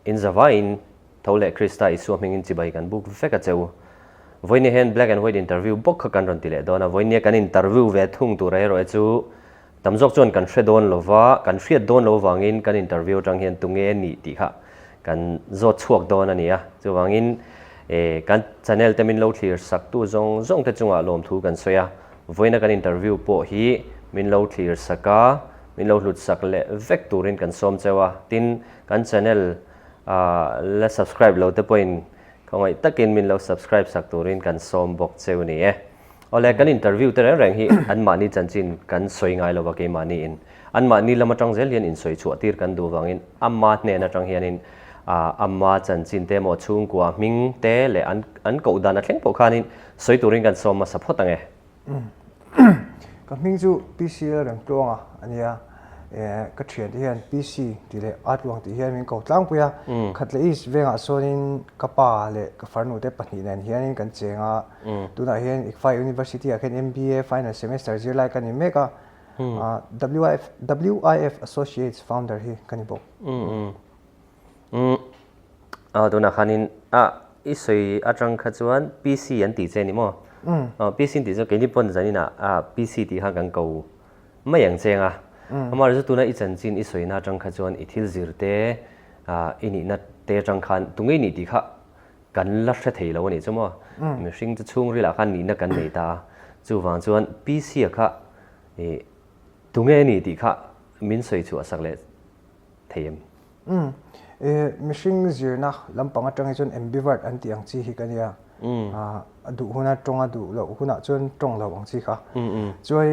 in zavain thole Krista isu mingin chibai kan book feka cheu voini hen black and white interview bok kan ron tile dona voini kan interview ve thung tu rai ro chu tamjok chon kan shredon lova kan hriat don lo wangin kan interview tang hian tunge ni ti kha kan zo chuak don ania chu wangin kan channel temin lo clear sak tu zong te chunga lom thu kan soya voina kan interview po hi min lo clear saka min lo hlut sak le vek turin kan som chewa tin kan channel la subscribe lo te point khongai takin min lo subscribe sak turin kan som bok cheu ni e ole kan interview te rang hi an mani chanchin kan soi ngai lo ba ke mani in an mani lama tang zel hian in soi chu tir kan du wangin amma ne na tang hian in amma chanchin te mo chung kwa ming te le an ko dan a thleng po khanin soi turin kan som ma support ange ka ming chu PC la rang tlonga ania ka thian hian PC ti le atwang ti hian min ko tlang puya khat le is venga sonin ka pa le ka farnu te pahni nen hian kan chenga tuna hian ICFA University a khen MBA final semester zir lai kan meka WIF Associates founder hi kan bo tuna khanin isoi atang khachuan PC an ti che ni mo PC ti zo ke ni pon zanina PC ti ha kan ko mayang chenga amar zu tuna ichan chin isoi na tang khachuan ithil zirte ini na te tang khan tungai ni ti kha kan la hre thei lo ni chumo mi hring chu chung ri la khan ni na kan nei ta chu wang chuan PC kha tungai ni ti kha min soi chu asak le theim mishing zirna lampang atang chon ambivert anti ang chi hi kania adu huna tonga du lo huna chon tong lo ang chi kha choi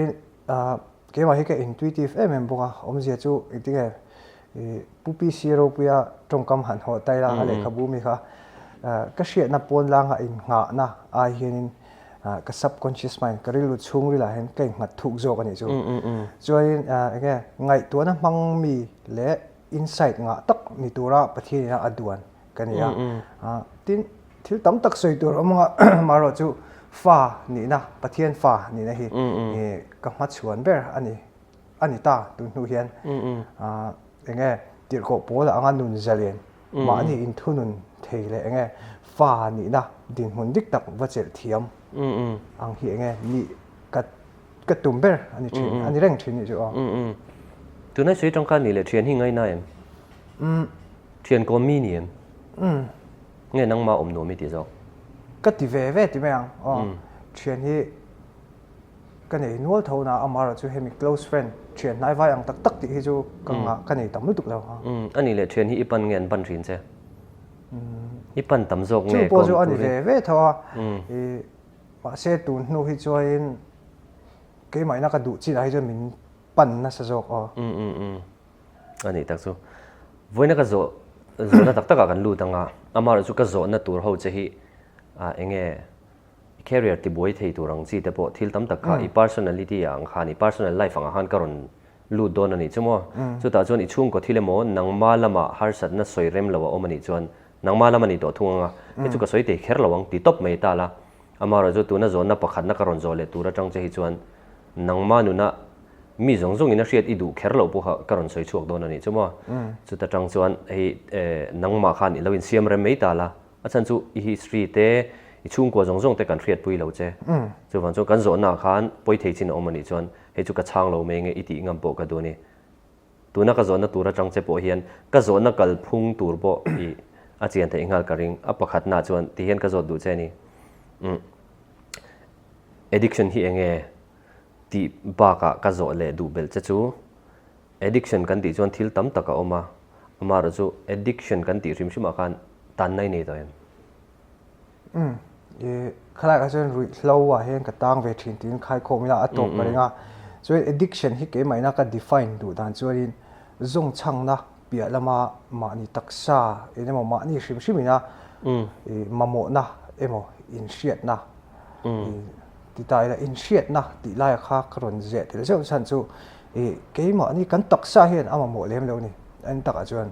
ke ma hi ka intuitive boka omzia chu itige pupi siro puya tongkam han ho taila ale khabu mi kha ka hriat na pon langa in nga na a hianin ka subconscious mind ka rilu chung ri la hen kai ngat thuk zo ka ni chu choi ege ngai to na mang mi le insight nga tak mi tura pathi na aduan kania tin thil tam tak soi tur amanga maro chu fa ni na pathian fa ni na hi ka ma chuan ber ani ta tu nu hian enge tir ko pola anga nun zalen ma ni in thunun theile enge fa ni na din hun dik tak wachel thiam ang hi enge ni ka tumber ani reng thin ni jo tu na sui trong khan ni le thian hi ngai na em thian ko mi ni em nge nang ma om no mi ti zo ka ti ve ti me ang thian hi ka nei nual thona amara chu hemi close friend thian nai vai ang tak ti hi chu ka nei tam lu tuk lo ani le thian hi ipan ngen ban thin che ipan tam jok nge ko chu ani ve thawa pa se tu nu hi chuin ke mai na ka du chi lai chu min pan na sa jok ani tak chu voina ka zo na tak taka kan lu tanga amara chu ka zo na tur ho che hi enge career ti boy thei turang chi te po thil tam tak kha I personality ang khani personal life ang han karon lu don ani chumo chu ta chon I chung ko thile mo nangma lama har sat na soirem lawa omani chon nangma lama ni to thunga ke chu ka soi te kher lawang ti top mai ta la amara chu tu na zo na pakhat na karon zo le tura tang che hi chuan nangma nu na mi zong zong ina hriat idu kher lo pu kha karon soi chuak don ani chumo chu ta tang chuan hei nangma khan I loin siam rem mai ta la achan chu I history te I chung ko zong zong te kan hriat pui lo che chu wan chu kan zo na khan poi thei chin omani chuan hei chu ka chang lo me nge iti ngam po ka do ni tuna ka zo na tura tang che po hian ka zo na kal phung tur po I a chian the ingal ka ring a pakhat na chuan ti hian ka zo du che ni addiction hi enge ti ba ka zo le du bel che chu addiction kan ti chuan thil tam taka oma amara chu addiction kan ti rim shima khan tan nai nei to em khala ka chen rui hlowa hen ka tang ve thin tin khai khomila atop paringa so addiction hi ke maina ka define du dan chuarin zong chang na pia lama ma ni taksa ene ma ni shim shimina mamo na emo in shiat na ti tai la in shiat na ti lai kha kron je ti le chan chu ke ma ni kan taksa hian ama mo lem lo ni an taka chuan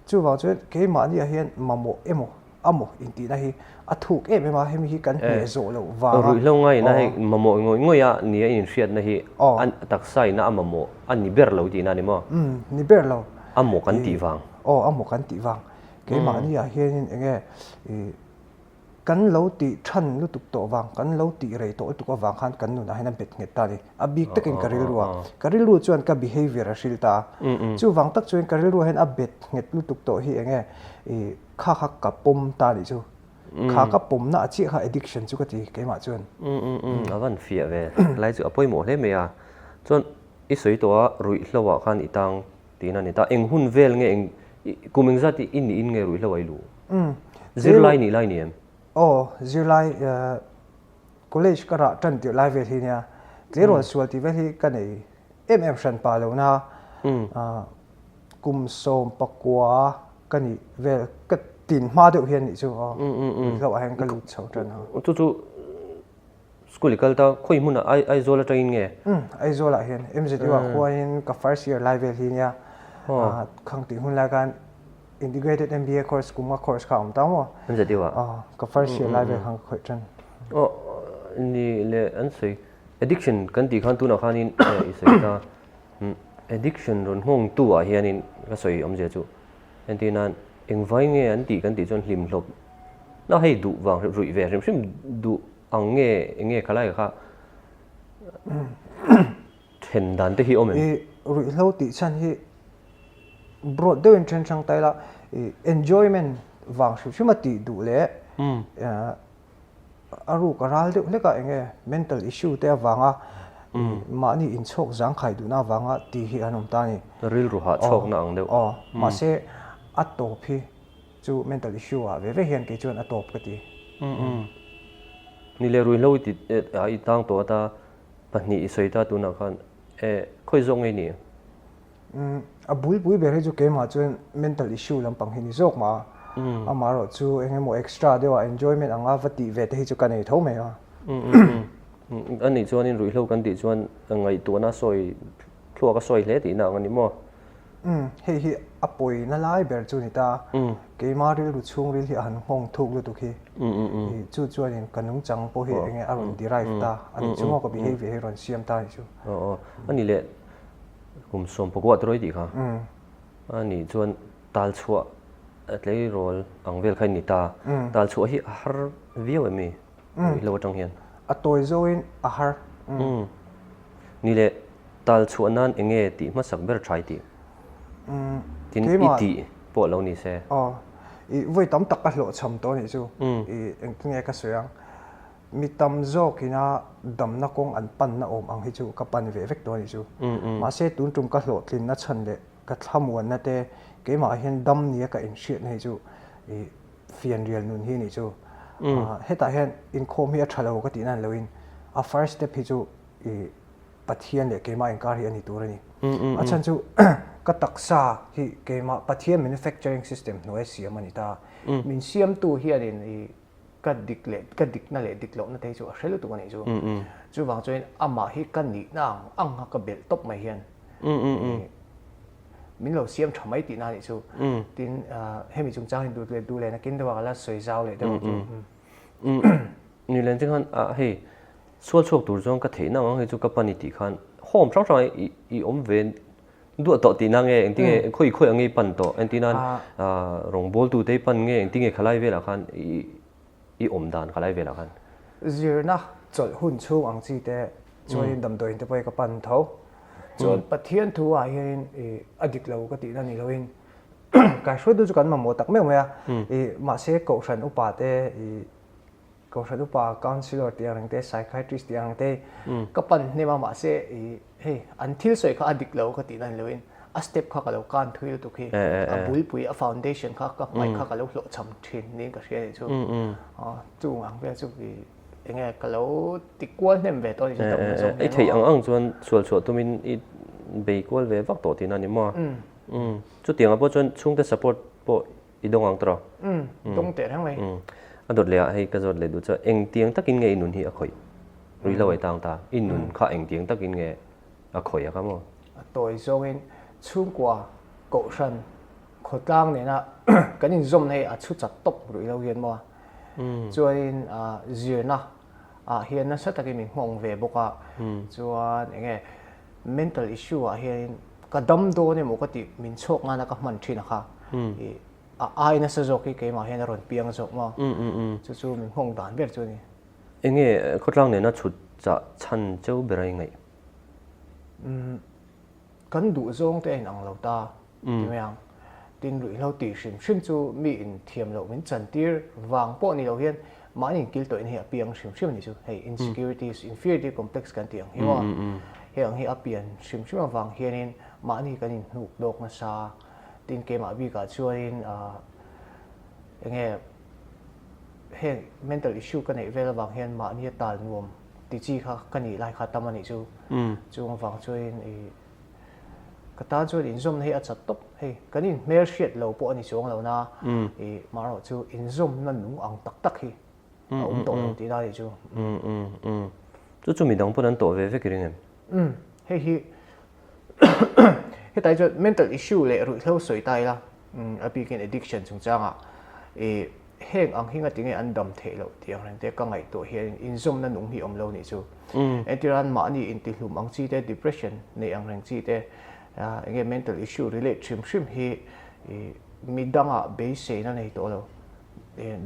chu wa chu ke ma ni hian mamo emo amo inti na hi athuk ma hemi hi kan he zo lo wa ru lo ngai na hi mamo ngoi ya ni in hriat na hi an taksai na amamo an ni ber lo ti na ni mo ni ber lo amo kan ti wang một kan ti wang ke ma ni a hian enge kan lo ti than lu tuk to wang kan lo ti rei to tu ka wang khan kan nu na hena bet nge ta ni a big takin karil ru chuan ka behavior a hril ta chu wang tak chuan karil ru hen a bet nget lu tuk to hi enge kha ka pom ta ni chu kha ka pom na chi kha addiction chu ka ti ke ma chuan avan fia ve lai chu apoi mo hle me a chon i soi to rui hlowa khan itang tina ni ta eng hun vel nge eng kuming zati in nge rui hlawai lu zir lai ni lai ni em zirlai college kara tan ti lai ve thi nia tlero sual ti ve hi ka nei shan pa lo na kum som pakwa kani ve ka tin ma de hian ni chu lo hang ka lu chho tan chu school kal ta khoi mun ai zola train nge ai zola hian mzt wa khoin ka first year lai ve thi nia khang ti hun la kan integrated MBA course kuma course ka ta mo mzt wa ka first year lai ve hang khoi tan ni le an sei addiction kan ti khan tu na khanin isai ta addiction ron hong tu a hianin ka soi amje chu antinan engvai nge an ti kan ti chon hlim hlop na hei du wang rui ve rim du ange khalai kha then dan te hi omen rui hlo ti chan hi broad de in chen chang tai la enjoyment wang shu ma ti du le aru karal de le ka enge mental issue te wanga ma ni in chok jang khai du na wanga ti hi anom ta ni ril ru ha chok na ang deu ma se atop hi chu mental issue a ve hian ke chuan atop ka ti ni le rui lo ti ai tang to ta pani isoi ta tu na khan khoi zong ngai ni a bui be re chu ke ma chuan mental issue lam pang hi ni zok ma amaro chu enge mo extra de wa enjoyment anga vati ve te hi chu kanei tho me a ani chuan in rui hlo kan ti chuan ngai tu na soi thua ka soi hle ti na ngani mo hi apoi na lai ber chu ni ta ke ma ri ru chung ri hi an hong thuk lu tu khi chu chuan in kanung chang po hi enge aron derive ta ani chu mo ko behavior hi ron siam ta chu ani le kum som pokwa troi ti kha ani chuan tal chua atlei rol angvel khai ni ta tal chua hi har viau mi lo tang hian atoi zoin ahar ni le tal chua nan enge ti ma sak ber try ti tin iti po lo ni se i voi tam tak ka hlo cham to ni chu eng nge ka soyang mi tam zo kina dam na kong an pan na om ang hi chu ka pan ve vek to ni chu ma se tun tum ka hlo tlin na chan le ka thlamuan na te ke ma hian dam ni ka in shit nei chu fian real nun hi ni chu heta hian in khom hi a thalo ka ti nan loin a first step hi chu pathian le ke ma in kar hi ani tur ani a chan chu ka taksa hi ke ma pathian manufacturing system no e siam ani ta min siam tu hi ani ka dik na le dik lo na te chu a hrelu tu ani chu chu wang chuan ama hi kan ni na ang ha ka bel top mai hian min lo siam thamai ti na ni chu tin hemi chung chang hin du le na kin de wa la soi zau le de ni len chang han hei sual chok tur jong ka thei na wang he chu ka pani ti khan hom sang sang I om ven du to ti na nge engtinge khoi angi pan to entinan rong bol tu te pan nge engtinge khalai vela khan I om dan khalai vela khan zirna chol hun chung ang chi te chuan dam do in te poi ka pan tho chuan pathian thu a hian adik lo ka ti na ni loin ka shoi du chu kan ma mo tak me a ma se ko san upa te ko san upa counselor ti ang te psychiatrist ti ang te ka pan ne ma se hey until soi kha adik lo ka ti na ni loin a step kha ka lo kan thui tu khi a bul pui a foundation kha ka mai kha ka lo hlo cham thin ni ka hre chu chu ang ve chu ki enge ka lo ti kwal nem ve to ni chu tam ai thei ang chuan sual chho tumin I be kwal ve vak to ti na ni mo chu tiang a po chuan chung te support po I dong ang tro dong te rang mai adot le hei ka zot le du cha eng tiang takin nge inun hi a khoi rui lawai tang ta inun kha eng tiang takin nge a khoi a ka mo toi zongin chung kwa ko san khotang ne na kanin zom nei a chu chat top rui lo hian mo chuan zirna hian na sataki mi hmong ve boka chuan enge mental issue hian ka dam do ne mo ka ti min chok nga na ka man thina kha ai na sa zok ke ma hen ron piang zok ma chu min hong dan ber chu ni enge khotlang ne na chut cha chan cheu berai ngai kan du zong te ang lo ta ti meang tin rui lo ti shim chu mi in thiam lo min chan tir wang po ni lo hian ma in kil to in he piang shim ni chu hey insecurities inferiority complex kan tiang hi wa he ang hi apian shim wang hian in ma ni kan in nuk dok na sa tin ke ma bi ka chuain enge he mental issue kan ei vel wang hian ma ni tal nuam ti chi kha kan ni lai kha tam ani chu chung wang chuin kata chuan in zoom hi a chat top hei kan in mer hriat lo po ani chuang lo na ma ro chu in zoom na nu ang tak tak hi to lo ti dai chu chu mi dang pon to ve kiring em hei hi he tai chu mental issue le ru thlo soi tai la a bi ken addiction chung changa heng ang hinga tinge an dam the lo ti ang te ka ngai to hian in zoom na nu hi om lo ni chu etiran ma ni in ti hlum ang chi te depression nei ang reng chi te enge mental issue relate shim hi midanga base na nei to lo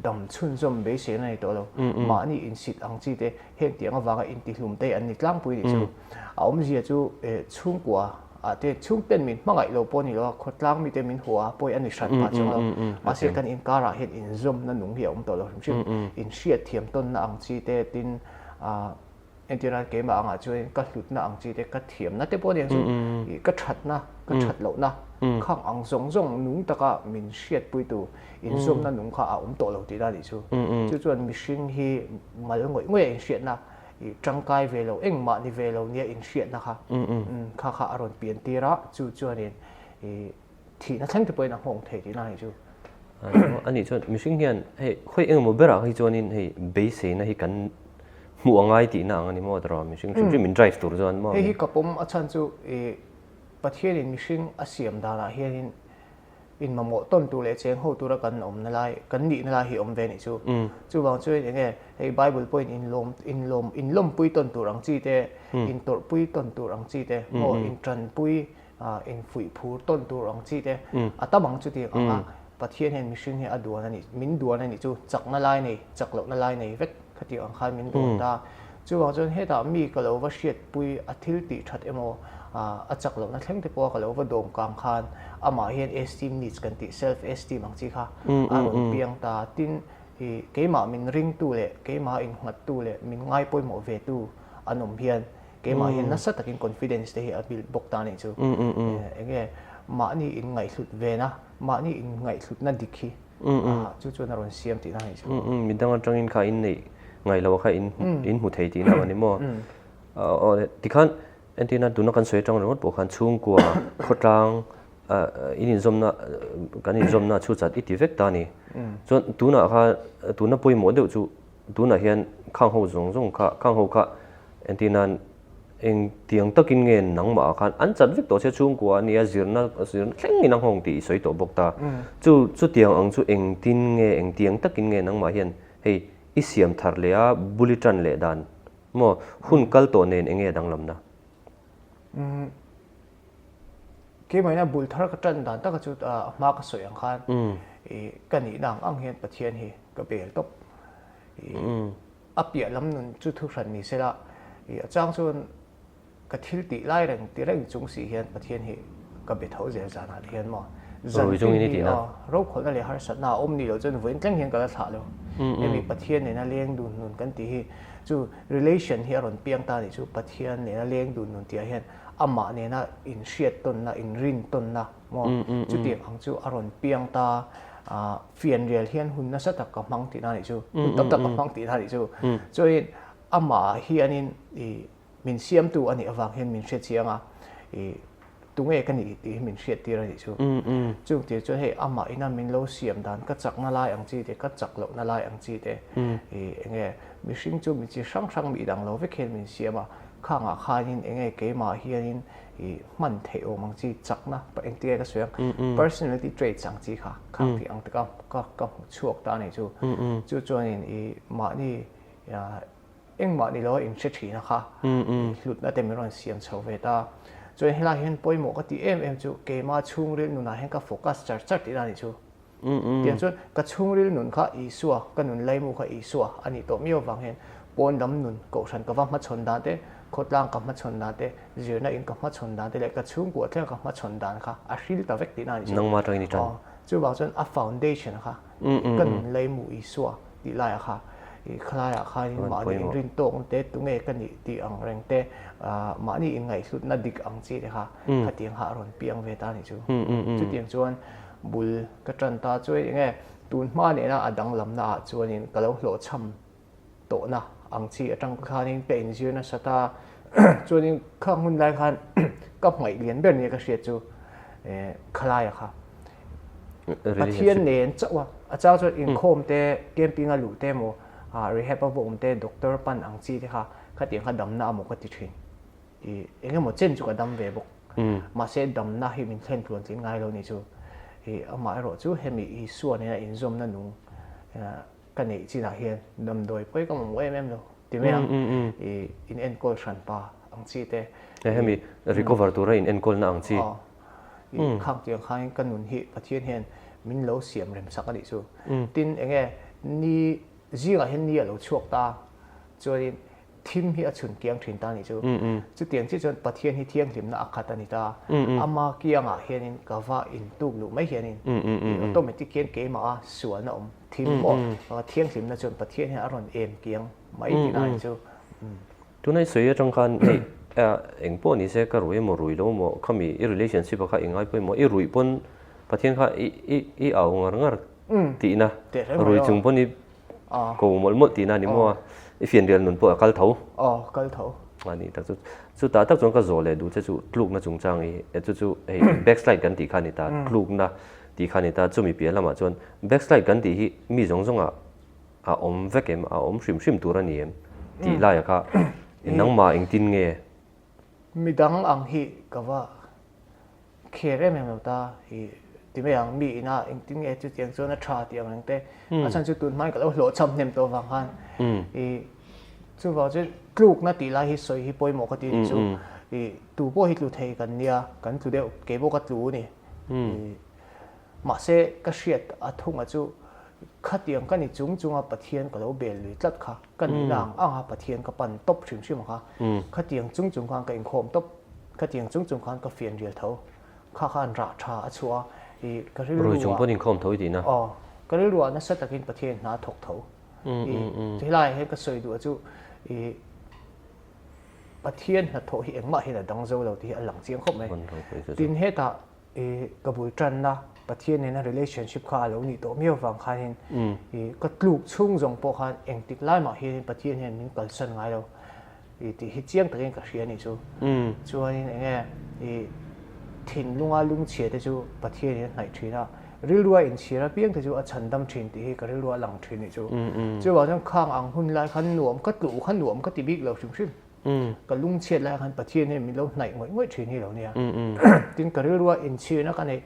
dam chun zom base na nei to lo ma ni in sit ang chi te heng tiang awanga in ti hlum te an ni tlang pui ni chu om zia chu chung kwa te chung pen min mangai lo poni lo khotlang mi te min huwa poi an ni shat pa chu lo ma se kan in kara het in zom na nung hi om to lo shim in shiat thiam ton na ang chi te tin entiran ke ma anga chu ka hlut na ang chi te ka thiam na te poni chu ka that na ka that lo na khang ang zong zong nung taka min shiat pui tu in zom na nung kha a om to lo ti da ni chu chu chuan mishing hi mal ngoi ngoi shiat na trangkai velo eng ma ni velo nia in shiat na kha kha aron pian tira chu chuan in thi na thang te poi na hong the ti na ni chu ani chuan mishing hian hei khoi eng mo bera hi chuan in hei base na hi kan mu angai ti na angani mo dra mishing chim min drive tur zon mo hi kapom achan chu pathian in mishing asiam dala hian in mamo ton tu le cheng ho tu ra kan om na lai kan ni na lai hi om ve ni chu chu wang chu enge hei bible point in lom pui ton tu rang chi te in tor pui ton tu rang chi te mo in tran pui in fui phur ton tu rang chi te atamang chu ti anga pathian hen mishing hi aduan ani min duan ani chu chak na lai nei chak lo na lai nei vek khati ang khan min duan ta chu wang chu he ta mi ka lo wa shiat pui athil ti that emo a chak lo na thleng te po ka lo wa dom kang khan ama hian esteem needs kan ti self esteem ang chi kha aron piang ta tin hi keima min ring tu le keima in ngat tu le min ngai poi mo ve tu anom hian keima hian na sa takin confidence te hi a bil bok ta ni chu enge ma ni in ngai hlut ve na ma ni in ngai hlut na dikhi chu chu na ron siam ti na ni chu midang atangin kha in nei ngai lo kha in hu thei ti na ani mo tikhan entina duna kan soi tang rot po khan chung kwa khotang in zomna kan in zomna chu chat iti vek ta ni chon tuna poi mo de chu tuna hian khang ho zong zong khang ho kha entina eng tiang takin nge nang ma khan an chat vek to che chung kwa nia zirna thleng ni nang hong ti soi to bok ta chu tiang ang chu eng tin nge eng tiang takin nge nang ma hian hei isiam thar le a bulletin le dan mo hun kal to nen enge danglam na ke mai na bul thar ka tan dan ta ka chu ma ka soi ang khan kan ni dang ang hian pathian hi ka bel top apia lam nun chu thu ran ni sela achang chun ka thil ti lai reng chung si hian pathian hi ka be thau zel zan han hian mo zan chung ni ti na ro khol na le har sat na om ni lo chen voin tleng hian ka la thla lo emi pathian ne na leng dun nun kan ti hi chu relation hi aron piang ta ni chu pathian ne na leng dun nun ti hian ama ne na in shiat ton na in rin ton na mo chu ti ang chu aron piang ta fian real hian hun na sa tak ka mang ti na ni chu tak tak ka mang ti na ni chu cho in ama hianin min siam tu ani awang hian min hriat chianga tunge kan ni ti min hriat tir ani chu chung ti chu he ama ina min lo siam dan ka chak na lai ang chi te ka chak lo na lai ang chi te enge mi hring chu mi chi sang mi dang lo ve khen min siama khanga khanin enge ke ma hianin man the o mang chi chak na pa eng ti ka suang personality trait sang chi kha khang ti ang ta ka chuak ta ni chu chu chuanin ma ni eng ma ni lo in che thina kha hlut na te mi ron siam chho ve ta cho nên là hiện bôi mỏ cái tiếng em chú cái mà chung ril nụ này hiện cái focus chart đi ra này chú tiếng chú cái chung ril nụ khá ý xua cái nụ lấy mù khá ý xua anh ấy tổ miêu vàng hiện bốn đấm nụ cổ sản cái vang mắt chôn đá thế cốt lang cái mắt chôn đá thế giờ này in cái mắt chôn đá thế lại cái chung của thế cái mắt chôn đá khá à ril ta vek đi ra này chú nông mà trời này trăng chú bảo chân a foundation khá cái nụ lấy mù ý xua đi lại khá khai khai mà đi rin tông te tung nghe cái này thì ang reng te mà đi ngày suốt na dik ang chi ha cái tiếng hạ rồi piang về ta này chú chú tiếng chuan bul cái trần ta chú nghe tuần mà này na adang lam na chuan in cái lâu lộ chăm tổ na ang chi trong khai nên bên dưới na sata chuan in khang hun lai khan cấp ngày liền bên này cái chuyện chú khai ha cái thiên nền cháu cháu cho in khom te camping alu te mo rehab a vom te doctor pan ang chi te kha tiếng kha dam na mo ka ti thin enge mo chen chu ka dam ve bok ma se dam na hi min thlen tuan chin ngai lo ni chu ama ro chu hemi I suan ne in zom na nu ka nei chi na hian dam doi poi ka mo em lo ti me in en kol san pa ang chi te hemi recover tu ra in en kol na ang chi khang tiếng khai kan nun hi pathian hian min lo siam rem sak ani chu tin enge ni riêng ở hiện nay là chuộc ta cho nên team hi achun kiang thin ta ni chu chu tiang chi chon pathian hi thiang lim na akhat ani ta ama kianga hianin kawa in tu lu mai hianin automatic kian ke ma suan na team mo thiang lim na chon pathian hi aron em kiang mai ti na chu tu nai soi trong khan ei eng po ni se ka roi mo rui lo mo khami I relationship kha ingai po mo I rui pon pathian kha I au ngar ti na rui chung pon ni cô một tí na ni mua phiền điều nôn po kal thấu kal thấu ani tak chu ta tak chong ka zole du che chu tluk na chung chang e chu backslide kan ti khani ta tluk na ti khani ta chu mi pia lama chon backslide kan ti hi mi zong zong a om vekem a om shrim tur ani em ti la ya ka nang ma eng tin nge mi dang ang hi kawa khere me ta hi thì bây giờ mỹ na anh tiếng nghe chút tiếng cho nó tra tiếng anh te anh sang chút tuần mai cái lỗ châm nem to vàng han thì chú vào chứ lúc na tỷ lại hi soi hi bôi một cái tiếng chú thì tu bôi hi tu thầy cần nia cần tu đeo kế bộ cái tu nè mà sẽ cái chuyện à thung à chú khát tiếng cái này chúng à bát thiên cái lỗ bể lưỡi chặt khá cái này lang ang à bát thiên cái bàn top xìm khá khát tiếng chúng khoan cái khom top khát tiếng chúng khoan cái phiền riêng thấu khá khá rã trà chúa rồi chúng bọn mình không thấu gì nào cái lúa nó sẽ takin bát thiên nó thọc thấu thế lại hay cái sợi đũa chú bát thiên là thổ hiện mà hiện là đằng dâu đầu thì lẳng tiếng không này tin hết à cái buổi trần đó bát thiên này là relationship khá lâu nhị tổ miêu vàng khai hen cái lục chung dòng bộ khai anh tích lại mà hiện bát thiên hiện mình cần sân ngay đâu thì hết tiếng takin cái chuyện này chú cho nên nghe thìn lung chia thì chú bát thiên này thìn à ril lúa in chia ra piang thì chú chân đâm thìn thì cái ril lúa lẳng thìn này chú bảo rằng khang ang hun lại khăn nuông cắt lũ khăn nuông cắt tibik lâu chung chung cái lung chia lại khăn bát thiên này mình lâu này mỗi thìn này lâu nè tin cái ril lúa in chia nó cái này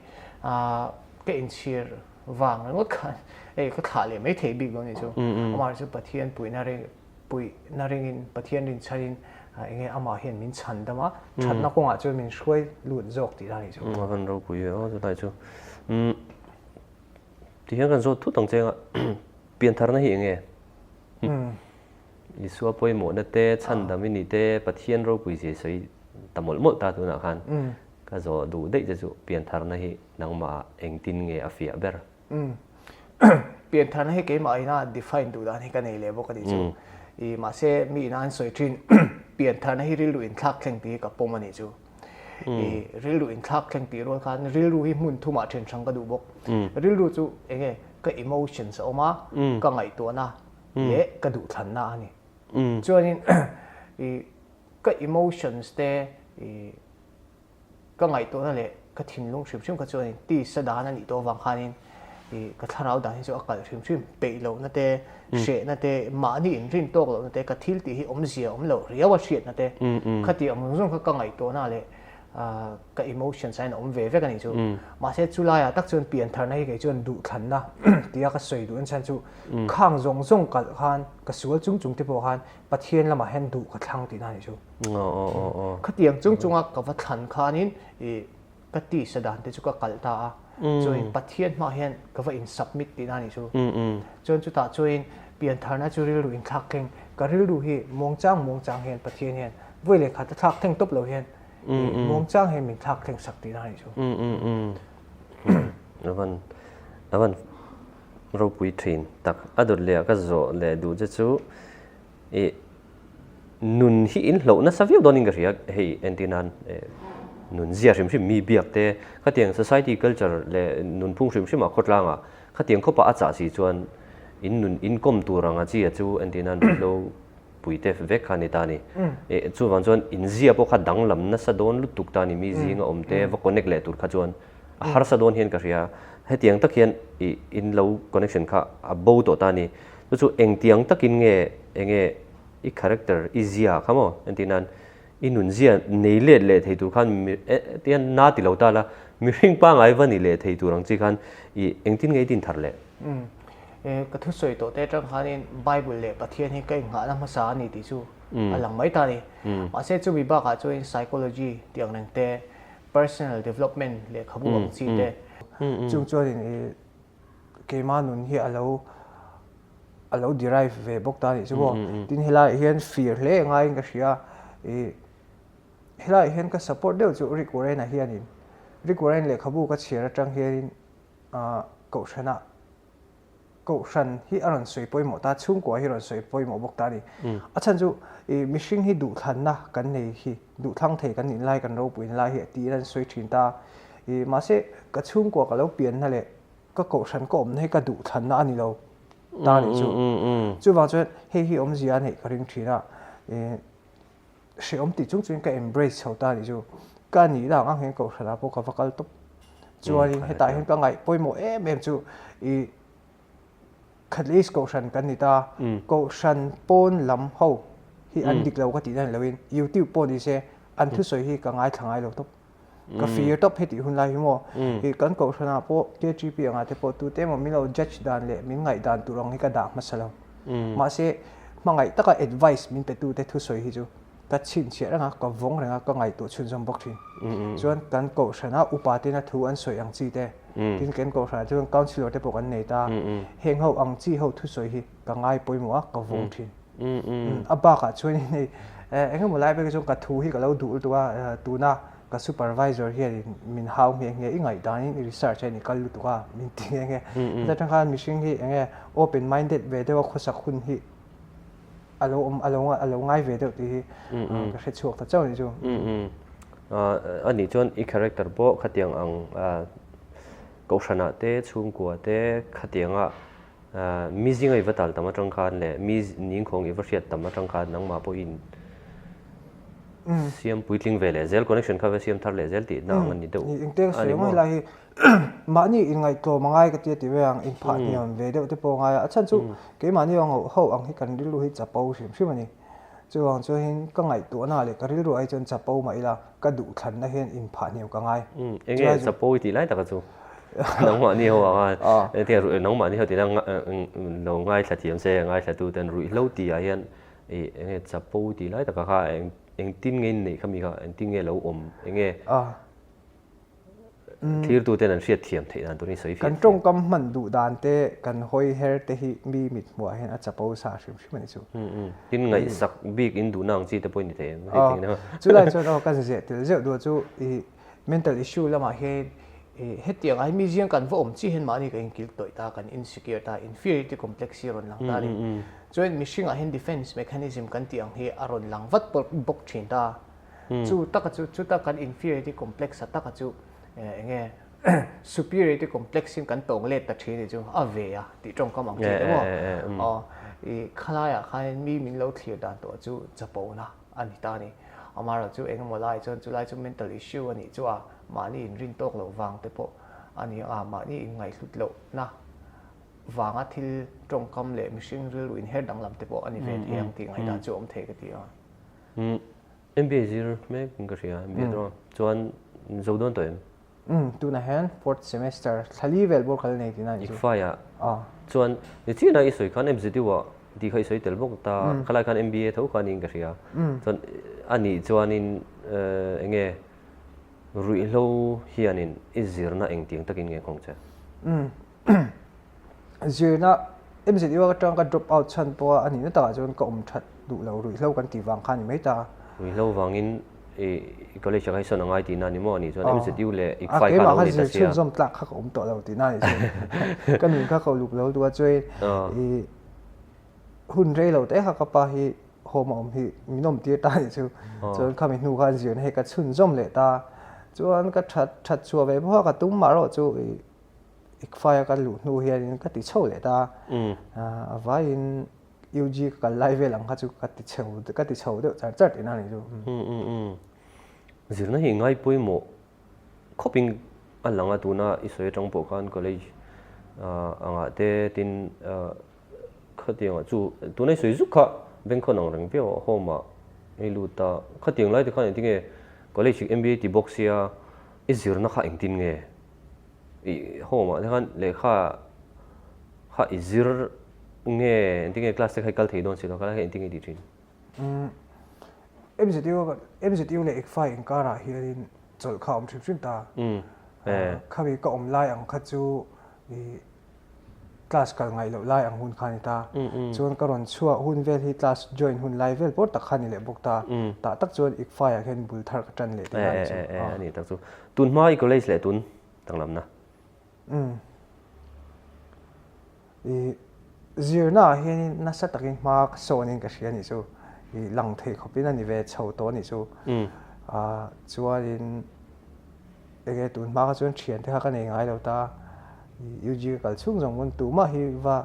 cái in chia vàng nó cái thả liền mấy thể big lâu này chú mà chú bát thiên bụi na ring bát thiên in chain nghe ama hiện mình chăn đó mà chăn nó cũng à cho mình xuôi luồn dọc thì ra này chú mà phần đâu bụi đó cho đại chú thì hiện gần rồi thút tổng chế biến thar nó hiện nghe Isua poi mo na te chan da mini te pathian ro pui je soi tamol ta tu na khan ka zo du dei je chu pian thar na hi nangma eng tin nge afia ber pian thar na hi ke mai na define du da ni ka nei le bo ka di chu I ma se mi na an soi thin pian thar na hi ril lu in thak thleng pi ka pom ani chu I ril lu in thak thleng pi ro khan ril lu hi mun thuma then sang ka du bok ril lu chu enge ka emotions oma ka ngai to na le ka du than na ani cho nên cái emotions te cái ngày tôi là cái thiên long xuyên cái cho nên đi sa đá nên tôi vàng khan nên cái thằng nào đã thì cho cái xuyên bị lâu nè te sẽ nè te mà đi in riêng tôi nè te cái thiên thì ông gì ông lâu riêng và chuyện nè te cái thì ông dùng cái ngày tôi nè cái emotion sai nó về cái này chú mà sẽ chú lại tắc chuan biển thằng này cái chuan đủ thần na tia cái sợi đủ anh san chú khang rong rong cái han cái sual chung chung tiếp bộ han bắt hiền là mà hen đủ cái thang tí này chú cái tiếng chung chung á cái vật thần khan in cái tí sẽ đàn thì chú cái cẩn ta rồi bắt hiền mà hen cái vật in submit tí này chú cho chú ta cho in biển thằng này chú riu in thắc kinh cái riu hi mong chang hen bắt hiền hen với lại khát thắc theng top lâu hen mong chang hen mình thắc theng sắc tí này chú avan ro pui thin tak ador le ka zo le du che chu nun hi in lo na savio doning ga ria hei entinan nun zia rim mi biak te khatiang society culture le nun phung rim ma khotlanga khatiang khopa acha si chuan in nun income turanga chi chu entinan lo pui te vek khani tani chu wan chuan in zia po kha danglam na sa don lu tuk tani mi zinga omte va connect le tur kha chuan har sa don hian ka ria hetiang tak hian in lo connection kha a bo to tani chu eng tiang takin nge enge I character izia khamo entinan inun zia nei le thei tur khan tian na ti lo ta la mi ring pa ngai vani le thei tur ang chi khan I engtin ngei tin thar le cái thứ soi tổ tế trong hai nên Bible lệ bắt thiên hay cái ngã làm sao này thì chú làm mấy ta này mà sẽ chú bị bác cả chú psychology tiếng năng tế personal development lệ khá buông chi tế chúng cho nên cái mà nun hi alo derive về bốc ta này chú bo tin helai hiền fear lệ ngay cái gì helai hiền cái support đều chú Rick Warren này hiền Rick Warren lệ khá buông cái chia ra trong hiền cậu cậu sân hi aron soi poi mo ta chung kwa hi ron soi poi mo bok ta ni achan chu mishing hi du than na kan nei hi du thang thei kan in lai kan ro puin lai hi ti ran soi thin ta ma se ka chung kwa ka lo pian na le ka cậu sân ko om nei ka du than na ani lo ta ni chu wa chu hi om zia nei ka ring thina se om ti chung ka embrace chho ta ni chu ka ni la ang hen cậu sân a po ka vakal top chuan he ta hen ka ngai poi mo em chu khát lấy câu sân cái này ta câu sân pon lắm hậu hi anh địch lâu cái tí này là win YouTube pon đi xe anh thứ soi hi cả ngày thằng ai lâu top cái fear top hết thì hun lai mo hi cái câu sân à po cái GP ang ate po tu te mà mình lâu judge đàn lệ mình ngày đàn tu rong hi cái đàn mà sao mà sẽ mà ngày tất cả advice mình phải tu te thứ soi hi chú ta chín sẽ ra cái vong ra cái ngày tu chuyên trong bốc thì cho nên cái câu sân à upate na thu anh soi ang chi te tin ken ko sa chung counselor te pok an nei ta heng ho ang chi ho thu soi hi ka ngai poi mo ka vong thin aba ka chuan nei engem mo lai be chung ka thu hi ka lo du tu na ka supervisor hi min hau nge ngai da ni research ni kal lu tu ka min ti nge ta tang khan mishing hi enge open minded ve de wa khosak hun hi alo ngai ve de ti ka se chuak ta chaw ni chu ani chon I character bo khatiang ang cậu sanh te chung qua te khatianga mi zingai vatal tama tang khan le mi ning khong I varshiat tama tang khan nang ma po in siam puitling vele zel connection kha ve siam thar le zel ti na ang ni deu ingte se mai la hi ma ni in ngai to mangai ka ti we ang in pha niam ve de te po ngai achan chu ke ma ni ang ho ang hi kan rilu hi chapau sim sim ani chu ang chu hin ka ngai to na le ka rilu ai chon chapau mai la ka du than na hen in pha niam ka ngai enge chapau ti lai ta ka chu nong ma ni ho a te ru nong ma ni ho ti na lo ngai thla thiam se ngai thla tu ten ru lo ti a hian enge chapau ti lai ta ka kha eng tin nge nei khami kha eng tin nge lo om enge clear tu ten an riat thiam thei dan tu ni soi fi kan trong kam man du dan te kan hoi her te hi mi mit mo hen a chapau sa sim sim ani chu tin ngai sak big in du nang chi te point ni te chu lai chu no kan se til je du chu mental issue lama he hết tiếng ai mi riêng cần vô chi hen mani cái kil tội ta cần insecure ta inferiority complex ron lang ta ni cho nên missing a hen defense mechanism kan tiang he aron lang vat bok thin ta chu ta kan inferiority complex ta ka chu enge superiority complex in kan tong le ta thi ni chu a ve a ti trong kam ang chi de mo khalaya khan mi min lo thlir dan to chu chapo na ani ta ni amara chu engmo lai chu lai chu mental issue ani chu a mani in rin tok lo wang te po ani mani in ngai hlut lo na wanga thil trong kam le mishing ril in her dang lam te po ani ve thiang ti ngai da chu om the ka ti MBA zir me cái gì MBA đó chuan dấu đón tuổi tu na hen fourth semester thali vel bor khal nei tina ni chu ikfa ya chuan ni chi na isoi khan MCT wa di khai soi tel bok ta khala khan MBA tho khan in cái gì chuan ani chuan in enge rui lo hianin izir na eng tiang takin nge khong cha zir na MCT wa tang ka drop out chan po ani na ta chon ka that du lo rui lo kan ti wang khan ni mai ta rui lo wangin college khai son ngai ti na ni mo ani chuan MCT le ikfa ke khan ma lo kha ni ta zir sia chun zom tlak kha to lo ti na ni kan min kha ko lu lo tu choi hun rei lo te kha ka pa hi hom hi minom ti ta ni chu chon kha mi nu khan zir he ka chun zom le ta chuan ka that chu ve pho ka tum ma ro chu ikfa ka lu nu hian ka ti chho le ta vai in UG ka live lang kha chu ka ti chho de char ti na ni chu zir na hi ngai poi mo khoping alanga tuna isoi tang po khan college anga te tin khatiang chu tunai soi zu kha bengkho nang rang peo homa elu ta khatiang lai te khan tinge college MBA ti boxia izir na kha engtin nge homa te khan le kha izir nge tinge class te khai kal thei don si lo kala he tinge di thin MCT le ikfa in kara hianin chol kha om thip ta khawi ka om lai ang kha chu class kal ngai lo lai ang hun khani ta chuan karon chua hun vel hi class join hun lai vel por tak khani le bok ta ta tak chuan ikfa ya hen bul thar ka tan le ti ani tak chu tun mai college le tun tanglam na zir na hianin na sa takin ma sonin ka hian ni chu lang thei khopin ani ve chho to ni chu chuanin ege tun ma ka chuan thian the kha ka nei ngai lo ta UG kal chung jong mun tu ma hi wa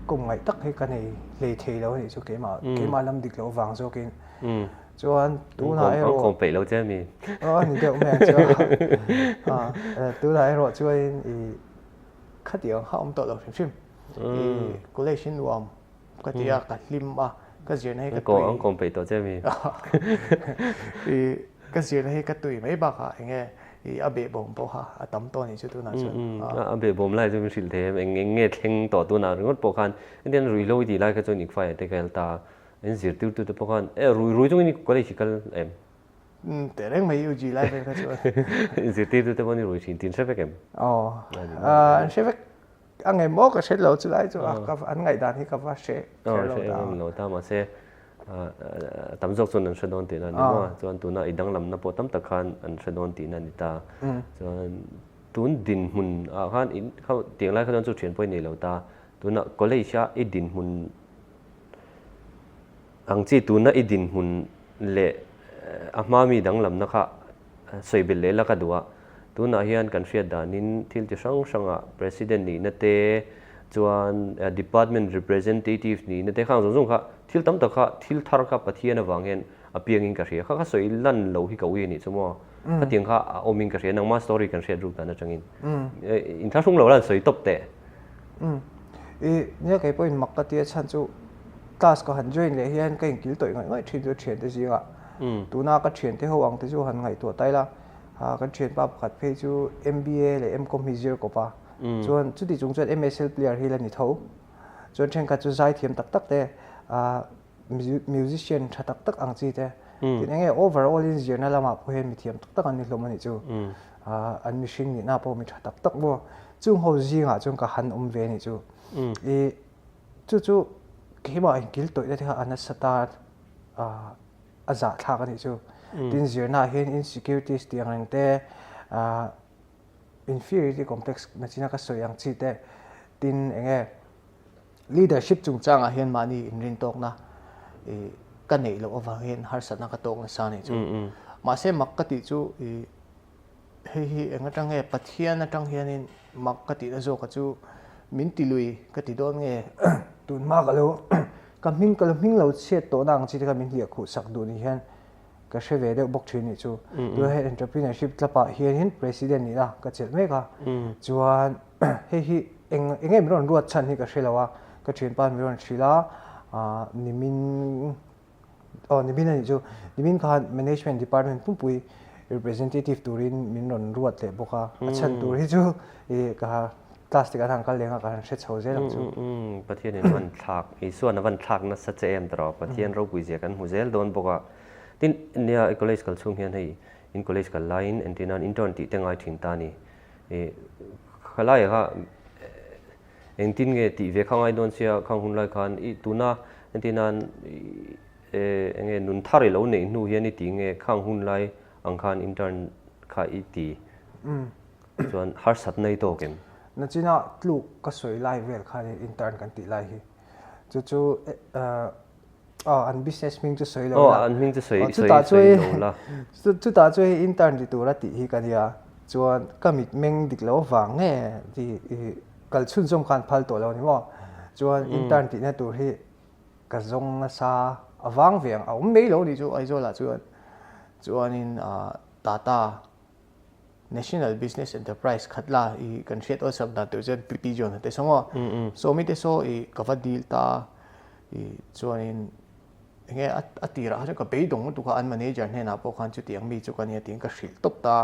kum ngai tak he ka nei le thei lo ni chu ke ma lam dik lo wang zo kin chuan tu na ero không pe lo che mi ni de me chu tu na ero chuan khát tiếng họng tổ đầu phim cố lấy xin luồng cái tiếng cả lim cái gì này cái tuổi ông còn bị tổ chức mi cái gì này cái tuổi mấy bạc à nghe à bể bom bao ha tắm to này chứ tôi nói à bể bom lại cho mình xin thêm anh nghe tiếng tổ tôi nào ngót bộ khan anh đến rồi lâu thì lại cái chỗ nhịp phải để cái ta anh diệt tiêu tiêu bộ khan rồi trong này có lấy chỉ cần em để đấy mấy gì lại về cái chỗ diệt tiêu tiêu bộ này rồi xin tiền sẽ phải em anh sẽ phải anh ngày mốt cái sẽ lâu trở lại chỗ anh ngày đàn thì các bác sẽ lâu ta mà sẽ tắm dọc cho nên sẽ đón tiền anh mà cho anh tụi nó đang làm nó bộ tắm tắc khan anh sẽ đón tiền anh ta cho anh tụi đình hun khan in không tiền lại khan cho chuyện bơi này lâu ta tụi nó có lấy xa ít đình hun anh chỉ tụi nó ít đình hun lệ mami đang làm nó kha soi bể lệ là cái đó tụi nó hiện cần phải đàn in thiếu chỉ sang sang president này nè te chuan department representative ni na te khang zong zong kha thil tam ta kha thil thar kha pathian awanghen apiang in ka ria kha soi lan lo hi kawi ni chumo ka tiang kha oming ka ria nang ma story kan ria ru ta na changin in tha sung lo lan soi top te nya kai point mak ka tia chan chu class ko han join le hian ka in kil toi ngai ngai thin thian te zinga tu na ka thian te ho ang te chu han ngai to tai la ka thian pa khat phe chu MBA le Mcom hi zero ko pa chuan chu ti chung chuan MSL player hi la ni tho chuan then ka chu zai thiam tak tak te musician tha tak tak ang chi te tin enge overall in zirna lama po hen mi thiam tak tak ani hlom ani chu an machine ni na po mi tha tak tak bo chung ho zinga chung ka han ve ni chu chu ke ma in kil toi te ha an start aza tha ka ni chu tin zirna hen insecurities tiang ang te inferiority complex na china ka soyang chi te tin enge leadership chung changa hian mani in rin tok na ka nei lo awang hian har sana ka tok na sa ni chu ma se mak ka ti chu hi enga tang nge pathian atang hian in mak ka ti na zo ka chu min ti lui ka ti don nge tun ma ka lo ka ming lo chet to nang chi ka min hi khu sak du ni hian ka sheve de bok thini chu tu he entrepreneurship tlapa hian hin president ni la ka chel me ka chuan hi enge mi ron ruat chan hi ka shelawa ka thin pan mi ron thila nimin ni bin ani chu ni bin khan management department pui representative turin min ron ruat le boka achan tur hi chu e ka plastic athang kal lenga ka se chho je lang chu pathian in van thak i suan van thak na sa chem tro pathian ro pui je kan huzel don boka tin nia college kal chung hian hei in college kal line antinan intern ti tengai thin ta ni e khalai ha engtin nge ti ve khangai don sia khang hun lai khan I tuna antinan nge nun thari lo nei nu hian ni ti nge khang hun lai angkhan intern kha I ti chuan har sat nei to kem na china tlu ka soi lai vel kha intern kan ti lai hi chu an business ming chu soi lo an ming chu soi lo la chu ta chu intern di tu ra ti hi kan ya chuan kamit meng dik lo wang nge ti kal chun jom khan phal to lo ni mo chuan intern ti na tur hi ka zong na sa awang veng a mei lo ni chu ai zo la chuan in Tata National Business Enterprise khatla I kan hriat o sab na tu chen PP jon te songo so mi te so I cover deal ta I chuan in nge atira ha ka pe dong tu kha an manager ne na po khan chu tiang mi chu kan ya ting ka hril top ta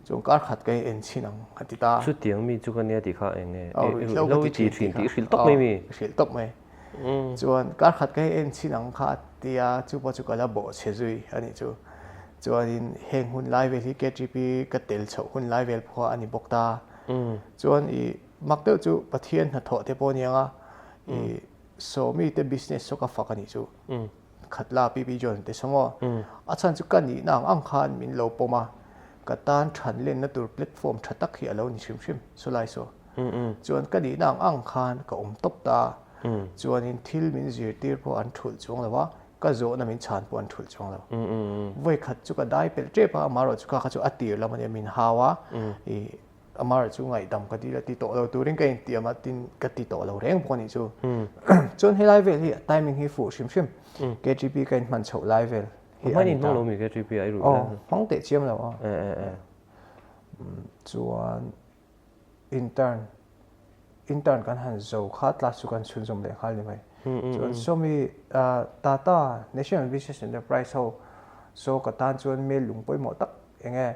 chung kar khat kai en chinang hatita chu tiang mi chu kan ya ti kha enge lo ti thin ti hril top mai mi hril top mai chuan kar khat kai en chinang kha tia chu po chu kala bo che zui ani chu chuan in heng hun lai vel hi KGP ka tel chho hun lai vel pho ani bokta chuan I makte chu pathian na tho te po nianga I so mi te business so ka fakani chu khatla PP jon te songo achan chu kan ni nang ang khan min lo poma ka tan than len na tur platform thatak hi alo ni shim so lai so chuan kan ni nang ang khan ka top ta chuan in thil min zir tir po an thul chung lawa ka zo na min chan po an thul chung lawa voi khat chu ka dai pel tre pa maro chu ka chu atir la mane min hawa I amar chu ngai dam ka ti la ti to lo turin ka in ti ama tin ka ti to lo reng po ni chu chon helai vel hi timing hi fu shim KGP ka in man chho lai vel mai ni lo mi KGP ai ru hong te chiam lo chuan intern kan han zo khat la chu kan chun jom le khal ni mai chuan so mi Tata National Business Enterprise ho so ka tan chuan me lungpoi mo tak enge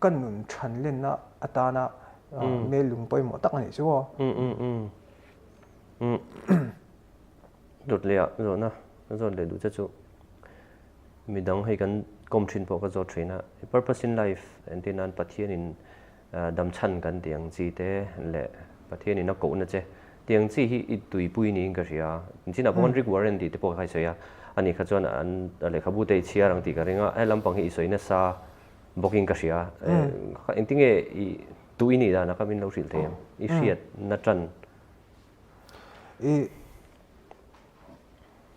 kan nun than len na atana me lungpoi mo tak ani chu dot le zo na zo le du chu midang hei kan kom thin po ka zo thina purpose in life antinan pathian in dam chan kan tiang chi te le pathian in ko na che tiang chi hi I tui pui ni ka ria china boundary warranty te po khai soya ani kha chuan an le khabu te chia rang ti ka ringa ai lampang hi soina sa booking ka ria intinge I tui ni da na ka min lo ril the I hriat na tran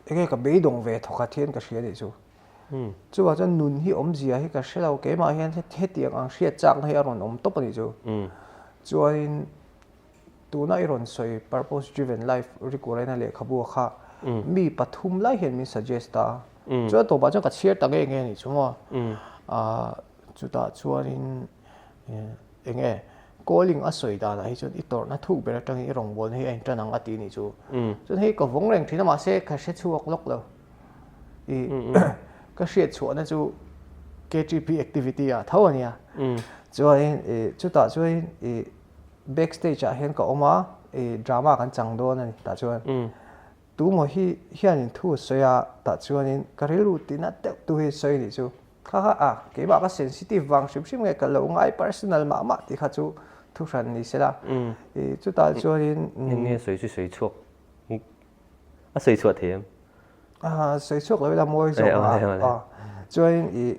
ege ka be dong ve thoka thien ka hria ni chu chu wa chan nun hi om zia hi ka hrelo ke ma hian he tiang ang hriat chak na hi aron om top ani chu chuan tuna iron soi purpose driven life rikurena le khabu kha mi pathum lai hian mi suggest ta chu to ba cha ka share ta nge ni chumo chu ta chuan in enge calling a soi da la hi chun itor na thu bera tang I rong bol hi ein tanang ati ni chu chun hei ko vong reng thina ma se kha se chuak lok lo ka hriat chu na chu KGP activity a thaw ania chuan chu ta chuan backstage a hen ka oma drama kan chang don ani ta chuan tu mo hi hian in thu soya ta chuan in karilu tina te tu hi soi ni chu kha ke ba ka sensitive wang shim nge ka lo ngai personal ma ti kha chu thu ran ni sela chu ta chuan in nge soi chuak a soi chuak them soi chuak lo la moi zo chuan in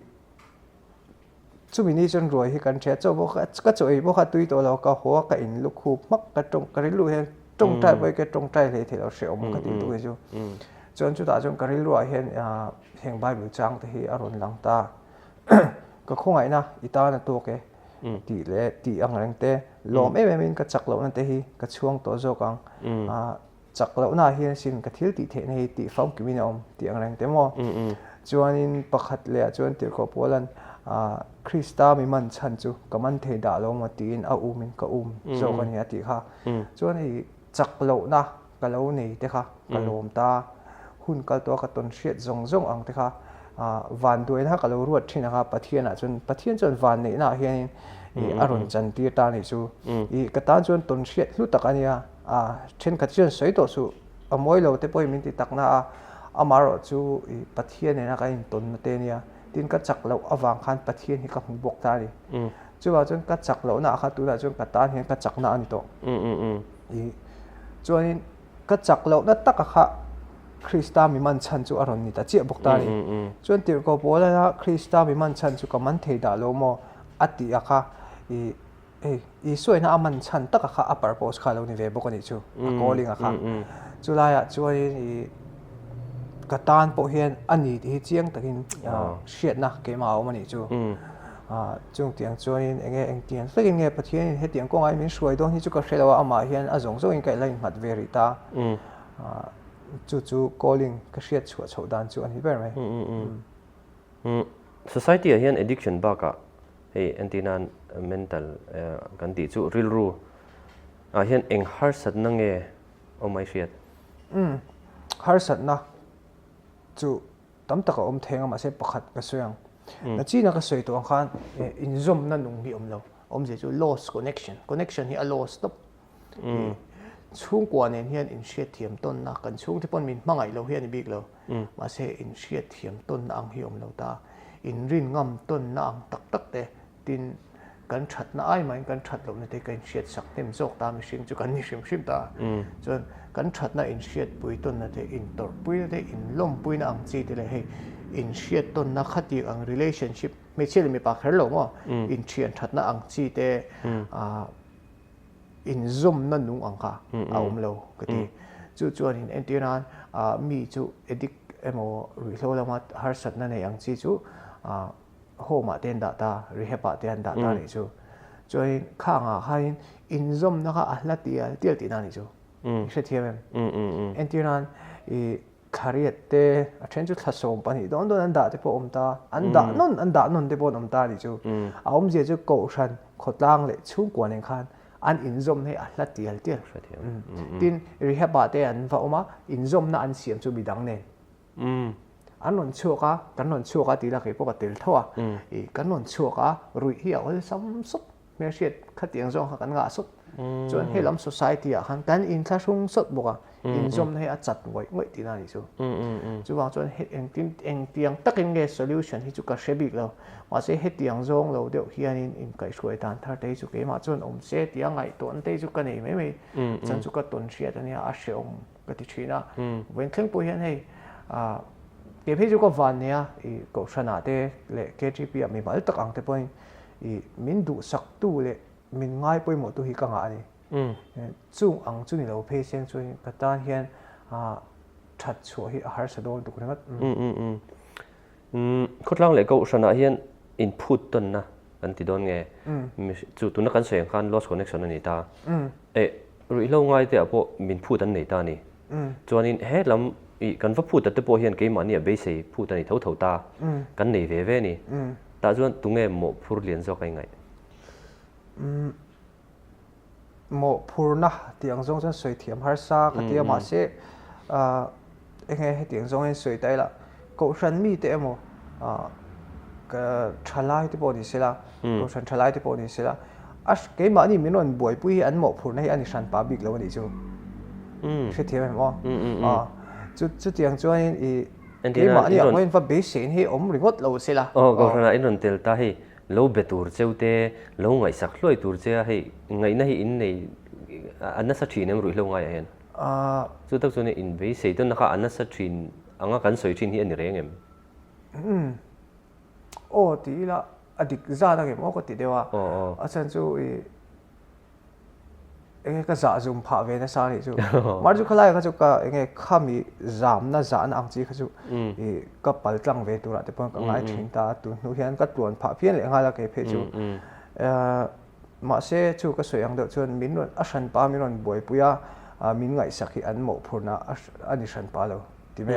chu mi ni chon roi hi kan thia cho bo ka choi bo kha tui to lo ka ho ka in lu khu mak ka tong karilu he tong tai bai ke tong tai le the lo se om ka ti tu hi chu chuan chu ta chuan karilu a hian heng bible chang te hi aron lang ta ka khongai na ita na to ke ti le ti ang reng te lom min ka chak lo na te hi ka chuang to zo kang chak lo na hian sin ka thil ti the nei ti fam ki min om ti ang reng te mo chuan in pakhat le chuan tir ko polan Krista mi man chan chu kaman the da lo ma tin a min ka zo kan ya ti kha chuan I chak lo na ka lo nei te kha ka lom ta hun kal to ka ton hriat zong ang te kha van duai na ka lo ruat thina kha pathian chon van nei na hian aron chan ti ta ni chu I ka tan chon ton hriat hlu tak ania then ka chon soi to su amoi lo te poi min ti tak na amaro chu pathian nei na ka in ton na te nia tin ka chak lo awang khan pathian hi ka hmu bok ta ni chu wa chon ka chak lo na kha tu la chon ka tan hian ka chak na ani to chuanin ka chak lo na tak kha Krista mi man chan chu aron ni ta che bok ta ni chuan tir ko pola na Krista mi man chan chu ka man thei da lo mo ati akha I soi na aman chan tak kha a purpose kha lo ni ve bok ani chu a calling akha chulaya chuanin ka tan po hian ani hi chiang takin hriat na ke ma awm ani chu chung tiang chuanin eng tiang flekin nge pathian he tiang ko ngai min hruai dong hi chu ka hrelo ama hian a zong in kai lain mat ve ri ta chu calling ka hriat chhuat chho dan chu ani ber mai society a hian addiction ba ka hey antinan mental kan ti chu ril ru a hian eng har sat na nge o mai hriat har sat na chu tam taka om thenga ma se pakhat ka soyang na chi na ka soi to khan in zoom na nung hi om lo om je chu lost connection hi a lost stop chung kwa nen hian in hriat thiam ton na kan chung te pon min mangai lo hian bik lo ma se in hriat thiam ton na ang hi om lo ta in rin ngam ton na ang tak te tin kan that na ai mai kan that lo na te kan hriat sak tem zok ta mi hring chu kan ni hrim ta chuan kan that na in hriat pui ton na te in tor pui na te in lom pui na ang chi te le hei in hriat ton na khati ang relationship me chel mi pa kher lo mo in thian that na ang chi te in zoom na nung ang kha a om lo ka ti chuan in entiran mi chu edict emo ri hlo lama har sat na nei ang chi chu homa ten da ta rehab ten da ta ni chu chuan khanga hain in zoom na kha ahla tial ti na ni chu hre thiam entiran khariat te a then chu thlasom pani don an da te po om ta an da non te po om ta ni chu a om je chu ko ran khotlang le chung kwa nen khan an in zom nei a hla tial tin rehab te an va oma in zom na an siam chu bidang nen an non chuka kan non chuka ti la ke po ka tel thawa kan non chuka rui hi ol sam sop me hriat khatiang zong kha kan nga sop chuan helam society a khan kan in thla rung sot boka in zom nei a chat ngoi ti na ni chu chuwang chuan eng tiang takin nge solution hi chu ka hrebik lo ma se he tiang zong lo deuh hian in kai hruai tan thar te chu ke ma chuan om se tiang ngai ton te chu ka nei mai chan chu ka ton hriat ania a hreong ka ti thina wen thleng po hian hei ke phe chu ka van nia ko thana te le KGP a mi mal tak ang te point min du sak tu le min ngai poi mo tu hi ka nga ani chung ang chu ni lo phe seng chu ka tan hian that chu hi har sa dol tu krengat khotlang le ko sana hian input ton na an ti don nge chu tu na kan seng khan lost connection ani ta ri lo ngai te apo min phut an nei ta ni chuanin he lam kan va phut te po hian ke ma ni be sei phut ani tho ta kan nei ve ni ta chuan tunge mo phur lian zo kai ngai mo phurna tiang zong chan soi thiam har sa ka tia ma se enge he tiang zong en soi tai la ko ran mi te emo ka thalai te poni sela ko ran thalai te poni sela as ke ma ni minon boi pui an mo phurna hi ani san pa bik lo ni chu se thiam mo chu tiang chuan ke ma ni ang fa be sen hi om ringot lo sela ko ran in ron tel ta hi lo betur cheute lo ngai sak hloi tur che hei ngai na hi in nei anna sa thin em rui lo ngai hen chu tak chune in ve sei ton kha anna sa thin anga kan soi thin hi ani reng em ti la adik za na ke mo ko ti dewa achan chu ka za zum pha ve na sa ni chu mar chu khalai ka chu ka khami zam na za na ang chi kha chu ka pal tlang ve tu ra te pon ka ngai thin ta tu nu hian ka tuan pha phian le nga la ke phe chu ma se chu ka soyang do chuan min ron a san pa min ron boi puya min ngai sakhi an mo phurna ani san pa lo ti me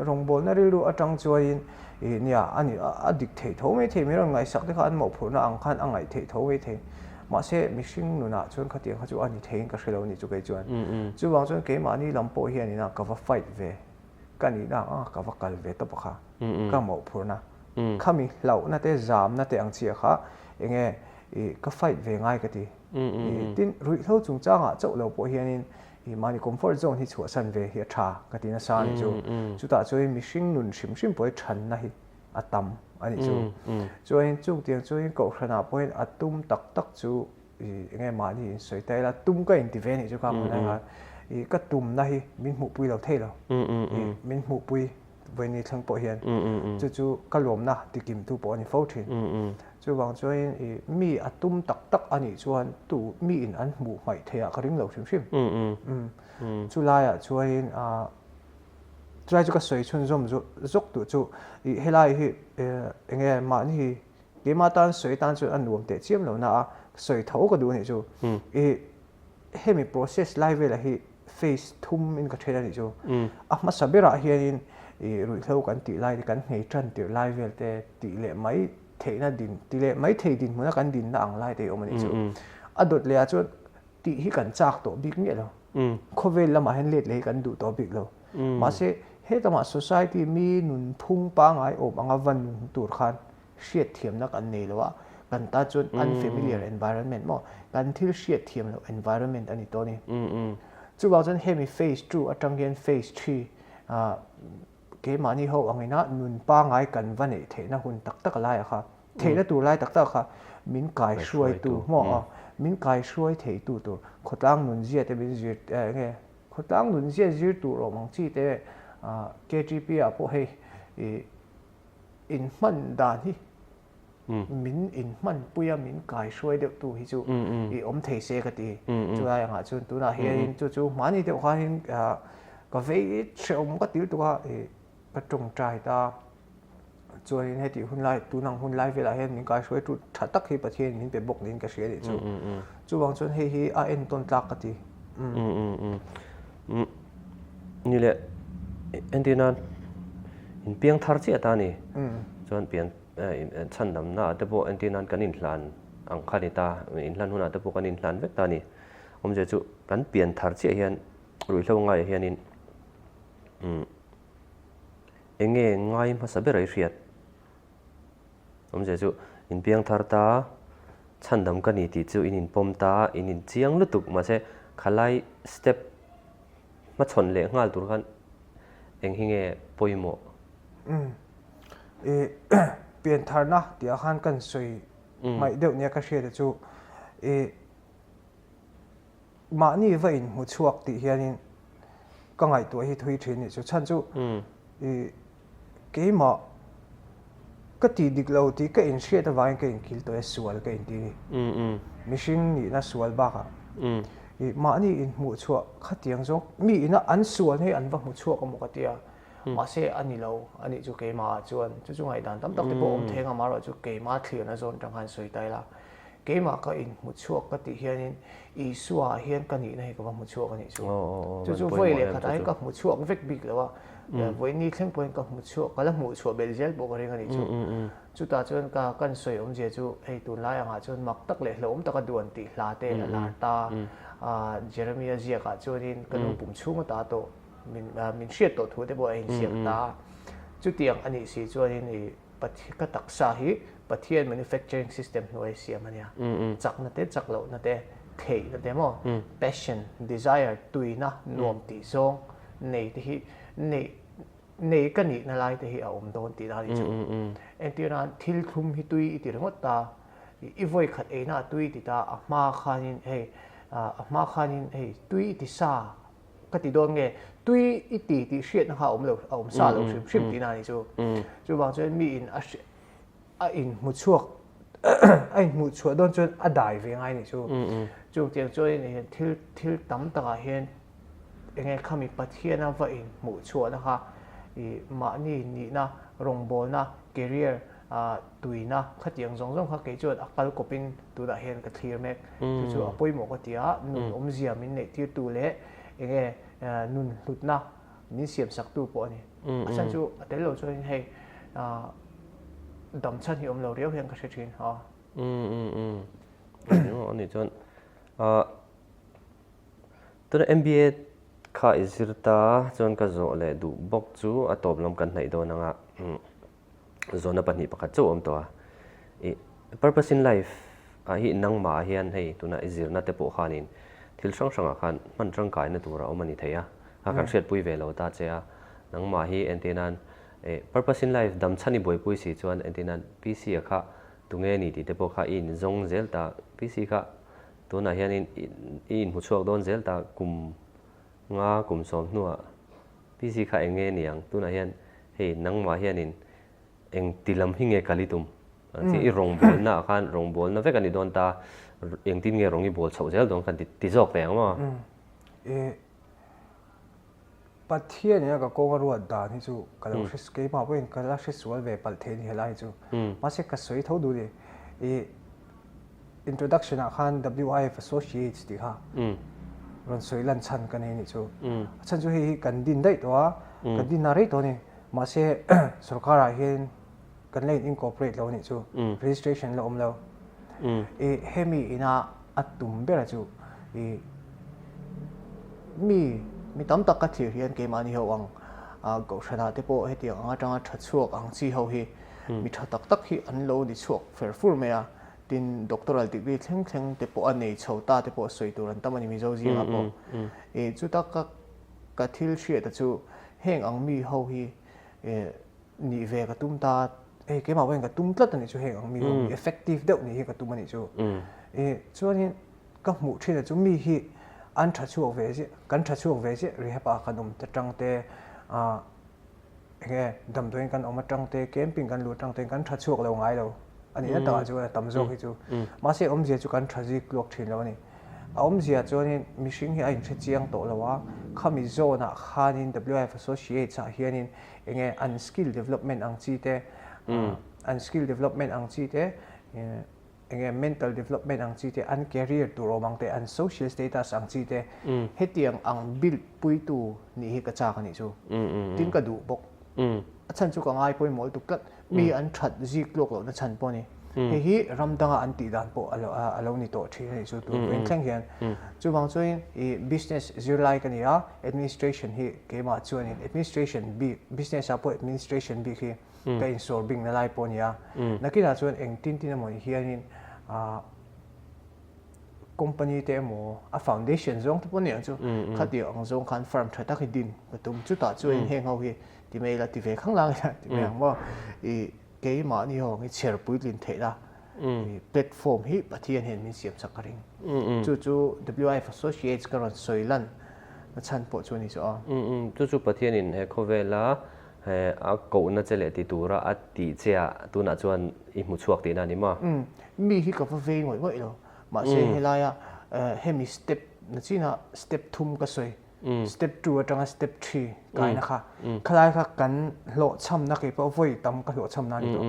rongbol na rilu atang chuain nia ani adik thei tho me thei mi ron ngai sak te kha an mo phurna ang khan angai thei tho me thei mà sẽ missing nuna chuan khatiang kha chu ani thein ka hrelo ni chu ke chuan chu wang chuan ke ma ni lampo hian ina ka va fight ve ka ni na ka va kal ve to pakha ka mo phurna khami lau na te zam na te ang chia kha enge ka fight ve ngai ka ti tin rui thau chung changa chau lo po hian in i mani comfort zone hi chu san ve hi tha ka ti na sa ni chu ta chu missing nun shim poi than na hi atam ani chu in chung tiang chu in ko khana point atum tak chu nge ma ni soi tai la tum ka in ti ve ni chu ka mo na ha i ka tum na hi min mu pui lo thei lo min mu pui với ni thang po hian chu ka lom na ti kim tu po ni fo thin chu wang chu in mi atum tak ani chuan tu mi in an mu mai thea ka ring lo shim chu la ya chu in trai chu ka soi chun zom zu zok tu chu helai hi enge ma ni ke ma tan soi tan chu an nuam te chiam lo na soi thau ka du ni chu hemi process live la hi face thum in ka thela ni chu ma sabira hian in rui thâu kan ti lai kan ngei tran ti lai vel te ti le mai theina din ti le mai thei din muna kan din na ang lai te omani chu adot le a chu ti hi kan chak to big nge lo khovel lama hen let le kan du to big lo ma se he tama society mi nun phung pa ngai om anga van tur khan hriat thiam na kan nei lo a kan ta chu unfamiliar environment mo kan thil hriat thiam lo environment ani to ni chu ba chen hemi phase 2 atanggen phase 3 ke mani ho angina nun pa ngai kan va nei the na hun tak lai kha the na tu lai tak kha min kai shuai tu mo min kai shuai thei tu khotang nun zia te bin zir nge khotang nun zia zir tu ro mang chi te KGP a po hei in man dan hi min in man puya min kai shuai de tu hi chu i om thei se ka ti chu ai nga chun tu na hian chu mani te kha hin ka ve chom ka til tu ka ka trung trai ta chuan he ti hun lai tu nang hun lai vela hen min kai shuai tu tha tak hi pathian min pe bok nin ka hria ni chu wang chuan hi a en ton tlak ka ti ni le entina in piang thar chi ata ni chuan pian in chan dam na te bo entina kan in hlan ang khani ta in hlan huna te bo kan in hlan vek ta ni om je chu kan pian thar chi hian rui hlo ngai hian in enge ngai ma sabe rai riat om je chu in piang thar ta chandam ka ni ti chu in pom ta in chiang lutuk ma se khalai step ma chon le ngal tur khan eng hinge poimo pian thar na tia khan kan soi mai deuh nia ka hria de chu ma ni va in mu chuak ti hianin ka ngai tu hi thui thin ni chu chan chu ke ma ka ti dik lo ti ka in hria ta wang ka in kil to sual ka in ti machine ni na sual ba ka ma ni in mu chuak khatiang zo mi ina an sual he an va mu chuak mo ka tia ma se ani lo ani chu ke ma chuan chu ngai dan tam tak te bo om thenga ma ro chu ke ma thlian na zon tang han soi tai la ke ma ka in mu chuak ka ti hianin i suwa hian ka ni na he ka va mu chuak ani chu chu voi le ka tai ka mu chuak vek big lo với ni khleng point ka mu chuak kala mu chuak belgel bo ka ring ani chu ta chuan ka kan soi om je chu ei tun lai anga chuan mak tak le hlom taka duan ti hla te la ta Jeremiah zia ka chuanin kanu pum chunga ta to min hriat to thu te bo ein siak ta chu tiang ani si chuanin i pathi ka taksa hi pathian manufacturing system noi siam ania chak na te chak lo na te thei na te mo passion desire tuina nom ti zong nei te hi nei ka ni na lai te hi a om don ti da ni chu en ti ran thil thum hi tui ti ringot ta i voi khat e na tui ti ta a ma khanin hei tui ti sa ka ti don nge tui i ti hriat na ha om sa lo shrim ti na ni chu bang chuan mi in a in mu chuak ai mu chuak don chuan a dai ve ngai ni chu tiang chuan ni thil tam taka hian enge khami pathiana va in mu chuak na ha i ma ni na rongbol na career tuina khatiang zong kha ke chuan akal kopin tu da hian ka clear mek chu apoi mo ka tia nun omzia min nei tir tu le enge nun hlutna min siam sak tu po ani asan chu atel lo chuan hei dam chan hi om lo riau hian ka hrethin ha ani chuan tuna MBA kha izirta chuan ka zo le du bok chu a top lam kan nei do nanga zona pani pakhat chu om to a purpose in life a hi nangma hian hei tuna izirna te po khanin thil sang sanga khan man tangkai na tura omani theia a kan hriat pui velo ta chea nangma hi entenan purpose in life dam chani boi pui si chuan entenan PC a kha tunge ni ti te po kha in zong zel ta PC kha tuna hian in hu chuak don zel ta kum nga kum som nuwa PC kha enge niang tuna hian hei nangma hian in eng tilam hinge kalitum chi i rong bol na khan rong bol na vekani don ta eng tin nge rongi bol chho zel don khan ti jok te ma pathian ya ka ko ru da ni chu kala hris ke ma wen kala hris wal ve pal the ni helai chu ma se ka soi tho du de introduction a khan WIF associates ti ha ron soi lan chan kan ni chu chan chu hi kan din dai to kan din na re to ni ma se sarkara hin kan lein incorporate lo ni chu registration lo om lo hemi ina atum bera chu mi tam tak ka thir hian ke mani ho ang go thana te po heti anga tanga thatchuak ang chi ho hi mi tha tak tak hi an lo ni chuak fer fur me a tin doctoral degree thleng thleng te po anei chhota te po soi tur an tamani mi zo ji nga po chu tak ka thil hriat ta chu heng ang mi ho hi ni ve ka tum ta ke ma wen ka tum tlat ani chu heng ang mi ho effective deuh ni hi ka tum ani chu chuanin ka hmu thina chu mi hi an tha chuak ve je kan tha chuak ve je ri hapa kanum ta tangte nge dam doin kan oma tangte camping kan lu tangte kan tha chuak lo ngai lo ani na ta chu tam zo hi chu ma se om je chu kan tha ji klok thin lo ni om zia chuanin mihring hi a in chiang to lawa khami zona khanin WIF associates a hianin enge unskill development ang chi te unskill development ang chi te enge mental development ang chi te an career tu romang te an social status ang chi te hetiang ang build pui tu ni hi ka cha ka ni chu tin ka du bok achan chu ka ngai poi mol tu klat mi an that ji klok lo na chan po ni hi ramdanga an ti dan po alo ni to thi ni chu tu en thleng hian chu bang chuin business zero like ani a administration hi ke ma chuan administration b business apo administration b hi ka insolving na lai po ni a nakina chuan eng tin tin mo hianin company te mo a foundation zong te po ni chu khati ang zong khan firm thata khi din patum chu ta chuin heng ho hi ti mai la ti ve khang lang ti mai mo ke ma ni ho ngi cher pui lin the da platform hi pathian hen min siam sakaring chu WIF associates karon soilan na chan po chu ni so chu pathian in he khovela he a ko na chele ti tura a ti chea tu na chuan I mu chuak ti na ni ma mi hi ka fa ve ngoi ngoi lo ma se helaya hemi step na china step thum ka soi step 2 atanga step 3 kai na kha khalai kha kan lo cham na ke pa voi tam ka lo cham na ni do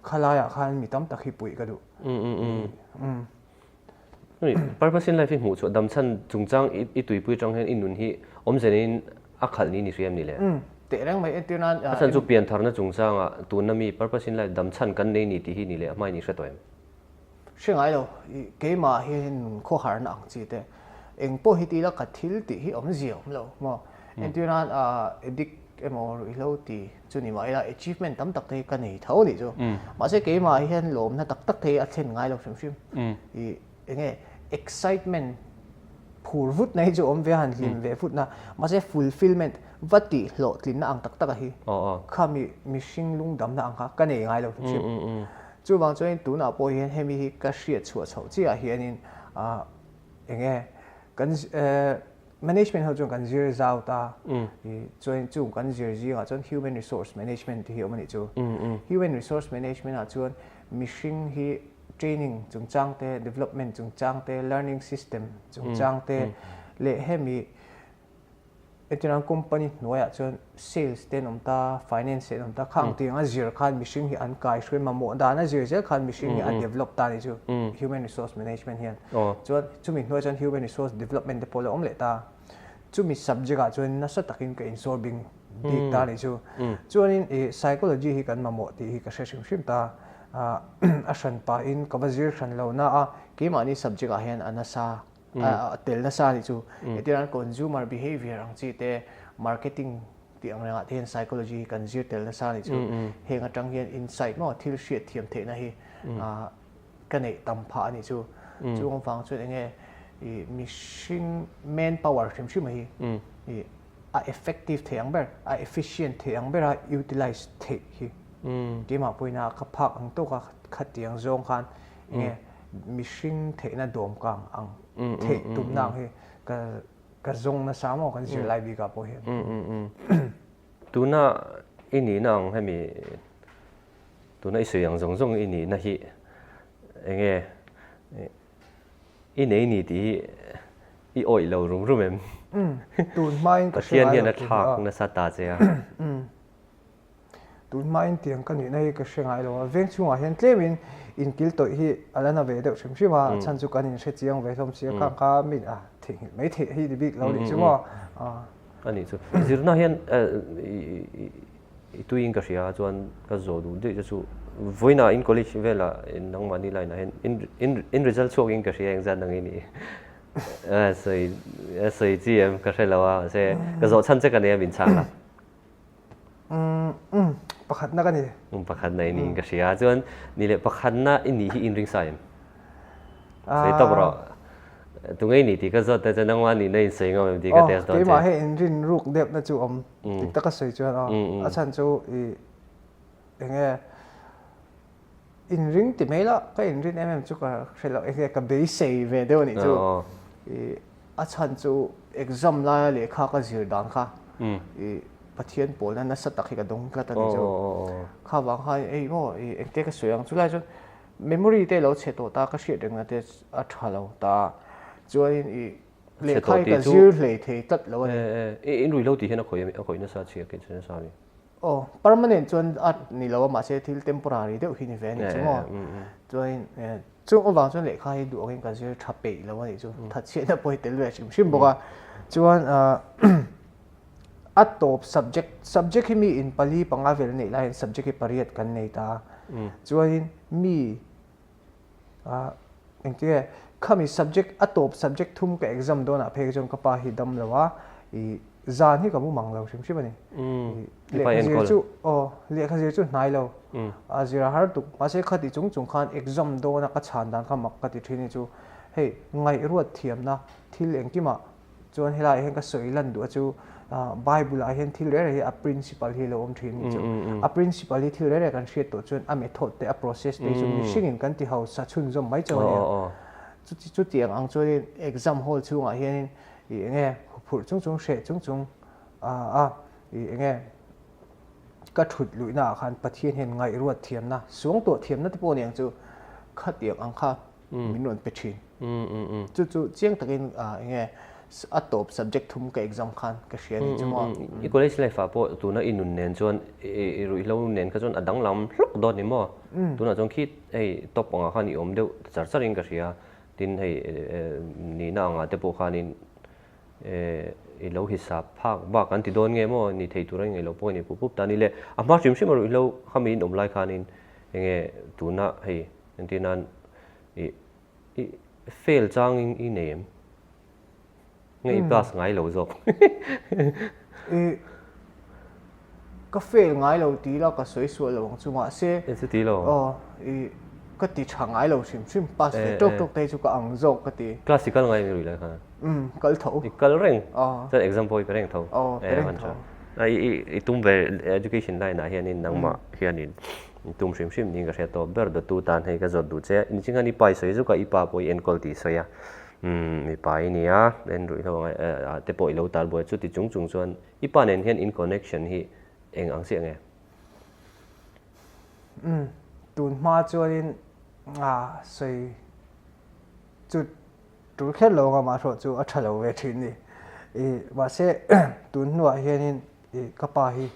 khalaya khan mi tam takhi pui ka du purpose in life mu chu dam chan chungchang I tui pui chang hen inun hi omzenin a khal ni ni riam ni le te rang mai etina chan chu pian tharna chungchang a tu na mi purpose in life dam chan kan nei ni ti hi ni le mai ni hretoi shingai lo ke ma hin kho har na ang chi te eng po hi ti la ka thil ti hi om ziom lo mo etina edik emo lo ti chu ni mai la achievement tam tak te ka nei thau ni chu ma se ke ma hian lom na tak tak the a thlen ngai lo shim shim enge excitement phur vut nei chu om ve han lim ve phut na ma se fulfillment vati lo tlin na ang tak tak a hi khami mishing lung dam na ang ka nei ngai lo shim chu bang chuan tu na po hian hemi hi ka hriat chhuat chho chi a hianin enge kan management ho chung kan zir zau ta chuan chu kan zir ji nga chuan human resource management hi omani chu human resource management a chuan mishing hi training chungchang te development chungchang te learning system chungchang te le hemi etina company noya chuan sales te nomta finance te nomta khang ti nga zir khan mishing hi an kai shwe mamo da na zir zel khan mishing hi an develop ta ni chu human resource management hian chuan chumi noi chuan human resource development te polo om le ta chumi subject a chuan na sa takin ka insolving dik ta ni chu chuan in psychology hi kan mamo ti hi ka shim shim ta a shan pa in ka bazir shan lo na a ke ma ni subject a hian anasa tel na sa ni chu etiran consumer behavior ang chi te marketing ti ang nga ten psychology kan zir tel na sa ni chu henga tang hian insight mo thil hriat thiam the na hi ka nei tam pha ni chu chu ngom fang chu enge machine manpower thim shi mai a effective the ang ber a efficient the ang ber a utilize the hi ke ma poina ka phak ang to ka khatiang zong khan nge machine the na dom kang ang the tum nang he ka zong na samo kan sir lai bi ka po he tuna ini nang hemi tuna isu yang zong zong ini na hi nge ini ni ti i oi lo rum rum em tun mai ka hian hian a thak na sa ta che tun mai tiang kan ni nei ka hrengai lo veng chunga hian tlemin in kil to hi alana ve deuh shim shima chan chu kan in hre chiang ve thom sia ka ka min a thing mai the hi di bik lo ni chuma ani chu zirna hian i tuing ka ria chuan ka zo du de chu voina in college vela in nang mani line hen in result chok in ka ria exam nang ini sei gm ka hre lawa se ka zo chan che ka ne min chang la pakhat na ka ni pakhat na ini ka ria chuan ni le pakhat na ini hi in ring saim sei to bro tungai ni ti ka zo ta nang wa ni nei sei ngam ti ka test ke ma he in rin ruk dep na chu om tik ta ka sei chuan a chan chu enge in ring ti mai la ka in rin chu ka hrelo enge ka be sei ve de ni chu a chan chu exam la le kha ka zir dan kha pathian pol na sa takhi ka dong ka ta ni chu kha wang ha mo te ka soyang chu la chu memory te lo che to ta ka hriat reng na te a thalo ta chuan le khai ka zir hlei thei tat lo ni in rui lo ti hian a khoi na sa chi ke chen sa mi permanent chuan at ni lo ma se thil temporary deuh hi ni ve ni chumo chuan chung awang chuan le khai du angin ka zir tha pe lo ni chu tha che na poi tel ve shim boka chuan at top subject hi mi in pali panga vel nei lai subject hi pariat kan nei ta chuan mi engke khami subject atop subject thum ka exam dona phe jong ka pa hi dam lawa zan hi ka mu mang lo shim shim ani le kha chu le kha chu nai lo azira har tu ma se khati chung chung khan exam dona ka chan dan kha mak ka ti thini chu hei ngai ruat thiam na thil engki ma chuan helai hen ka soilan du chu bible a hen thil re a principle hi lo om thin chu a principle hi thil re kan hriat to chuan a method te a process te chu mishing in kan ti hau sa chun zom mai chaw ni chu tiang ang chuan exam hall chunga hian nge phur chung chung hre chung chung nge ka thut luina khan pathian hen ngai ruat thiam na suang to thiam na te pon yang chu khatiang ang kha minun pe thin chu chiang takin nge atop subject thum ka exam khan ka hrian ni chuma i college life a po tu na inun nen chuan rui lo nen ka chuan adang lam hlok dot ni mo tu na chong khit ei top anga khan i om deuh char char in ka hria tin hei ni na anga te po khan in i lo hisap phak ba kan ti don nge mo ni thei tur nge lo po ni pu pup ta ni le a ma chim sim ro lo khamin om lai khan in nge tu na hei antinan i fail chang in name ngay plus ngay lâu rồi cái fail ngay lâu tí là cái soi soi lâu chung mà xe tí lâu cái tí chẳng ngay lâu sim pass trok trok đây chú cái ang dọc cái tí classical ngay rồi lại ha cái thấu cái reng cho example cái reng thấu cái reng thấu ai tum về education line na hian in nang ma hian in tum sim ni cái to ber do tu tan hay cái zot du che in chinga ni pai soi zu ka ipa poi en kol ti soya mi pai ni a den rui lo te poi lo tar boy chu ti chung chung chuan ipa nen hian in connection hi eng ang se nge tun ma chuan sei chu tu khet lo ga ma ro chu a thalo ve thin ni wa se tun nuwa hian in ka pa hi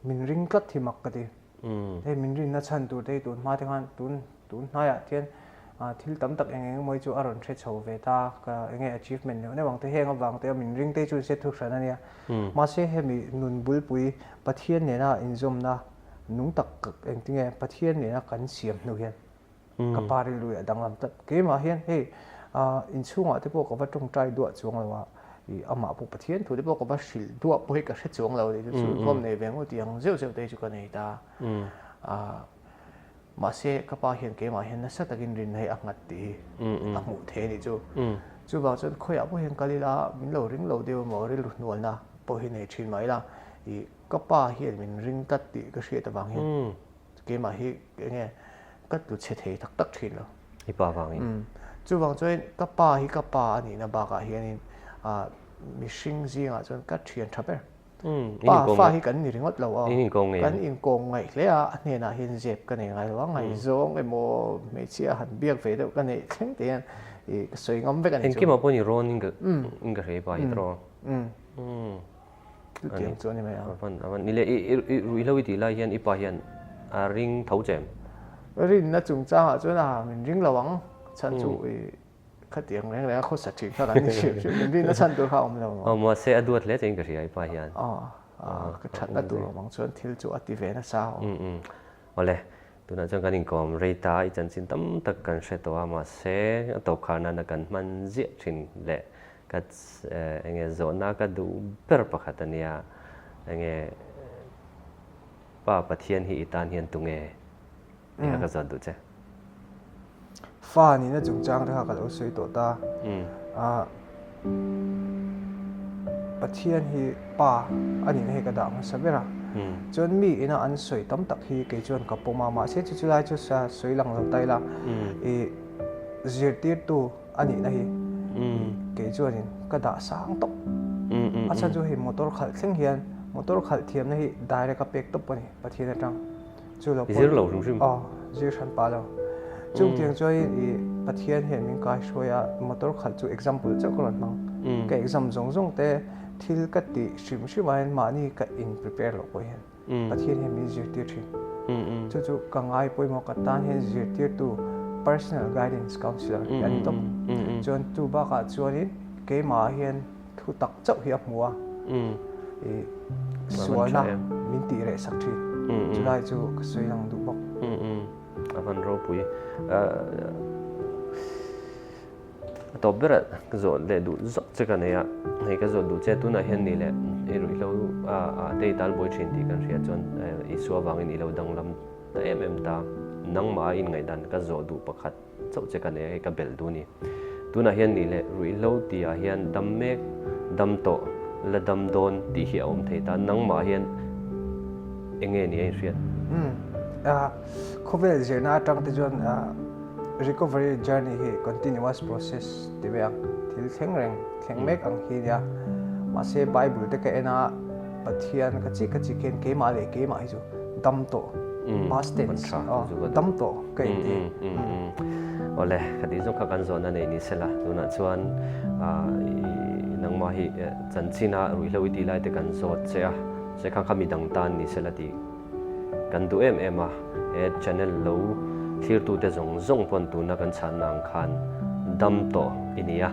min ring tlat thi mak ka ti min ring na chan tu te tun ma te khan tun na ya thian thil tam tak eng moi chu aron the chho ve ta ka enge achievement ne wang te heng awang te min ring te chu se thu hran ania ma se he mi nun bul pui pathian ne na inzom na nung tak eng tinge pathian ni na kan siam nu hian ka pari lui adang lam tat ke ma hian he in chunga te po ka va tong trai duah chuang lawa i ama pu pathian thu te po ka va hril duah po hi ka hre chuang lo de chu kom nei vengu tiang zeu zeu te chu ka nei ta ma se ka pa hian ke ma hian na sa takin rin hei angat ti a mu the ni chu chu ba chon khoya po hian kalila min lo ring lo deu mo ri lu nual na po hi nei thin mai la i ka pa hian min ring tat ti ka hriat awang hian ke ma hi nge kat tu che thei tak tak thin lo hi pa wangin chu wang chuan ka pa hi ka pa ani na ba ka hian mi hring zinga chuan ka thian thaper pa fa hi kan ni ringot lo kan in kong ngai hle a hne na hin jep kan ngai lo ngai zong emo me chia han biak ve deuh kan nei thleng te an i soi ngam ve kan en ki ma poni ron inga rei pa hi tro tu tiang chuan ni mai avan ni le ri lo ti la hian ipa hian a ring thau chem rin na chung cha chuan min ring lawang chan chu khát tiếng này là khó sát chính các anh chị mình nó chăn tôi không đâu mà sẽ đuổi lấy trên cái gì ấy phải hiện cái chăn là tôi mong muốn thiếu chỗ đi về nó sao ole tôi nói cho cái này còn rây ta chân xin tấm tất cả sẽ tổ mà sẽ tổ khả năng là cần man dễ trình lệ cái anh ấy zona cái đủ per bạc hạt nia anh ấy ba bát thiên hi tan hiền tung nghe nhà cái zona đủ chứ pha ni na chung chang ra ka lo soi to ta pathian hi pa ani he ka da ma sabera chon mi ina an soi tam tak hi ke chon ka poma ma se chu lai chu sa soi lang lo tai la e zirtir tu ani na hi ke chon in ka da sang tok acha chu hi motor khal thleng hian motor khal thiam na hi direct ka pek top ani pathian atang chu lo zir lo rum zir san pa lo chung tiang choi i pathian hian min kai hroya motor khal chu example cha ko lang ka exam zong zong te thil ka ti shim shimain mani ka in prepare lo ko hian pathian hian min zir tir thin chu ka ngai poi mo ka tan hian zir tir tu personal guidance counselor an tom chon tu ba ka chuanin ke ma hian thu tak chau hi apmuwa e suala min ti re sak thi chulai chu ka soi lang du bok avan ro pui to bera zo le du zok che kan ya nei ka zo du che tu na hian ni le e rui lo te tal boy thin ti kan ria chon i so wang in i lo dang lam ta ta nang ma in ngai dan ka zo du pakhat chau che kan e ka bel du ni tu na hian ni le rui lo ti a hian dam mek dam to la dam don ti hi om thei ta nang ma hian enge ni ai riat COVID zirna atang te chuan recovery journey hi continuous process ti beang thil thleng mek ang hi nia ma se bible te ka ena pathian ka chi ken ke ma le ke ma hi chu dam to past tense dam to ka ti ole khadi zo kha kan zona nei ni sela tuna chuan nang ma hi chanchina rui hloi ti lai te kan zo che a se khang khami dang tan ni sela ti kan du em e channel lo thir tu te zong pon tu na kan chan nang khan dam to inia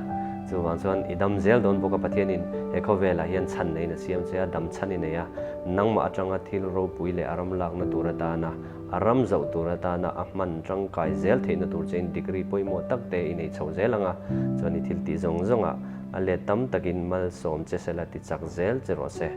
chu wan chuan idam zel don boka pathian in e khovela hian chan nei na siam che dam chan in ya nangma atanga thil ro pui le aram lak na turata na aram zau turata na ahman tang kai zel theina tur chen degree poimo takte inei chho zelanga chuan i thil ti zonga ale tam takin mal som che sela ti chak zel che ro se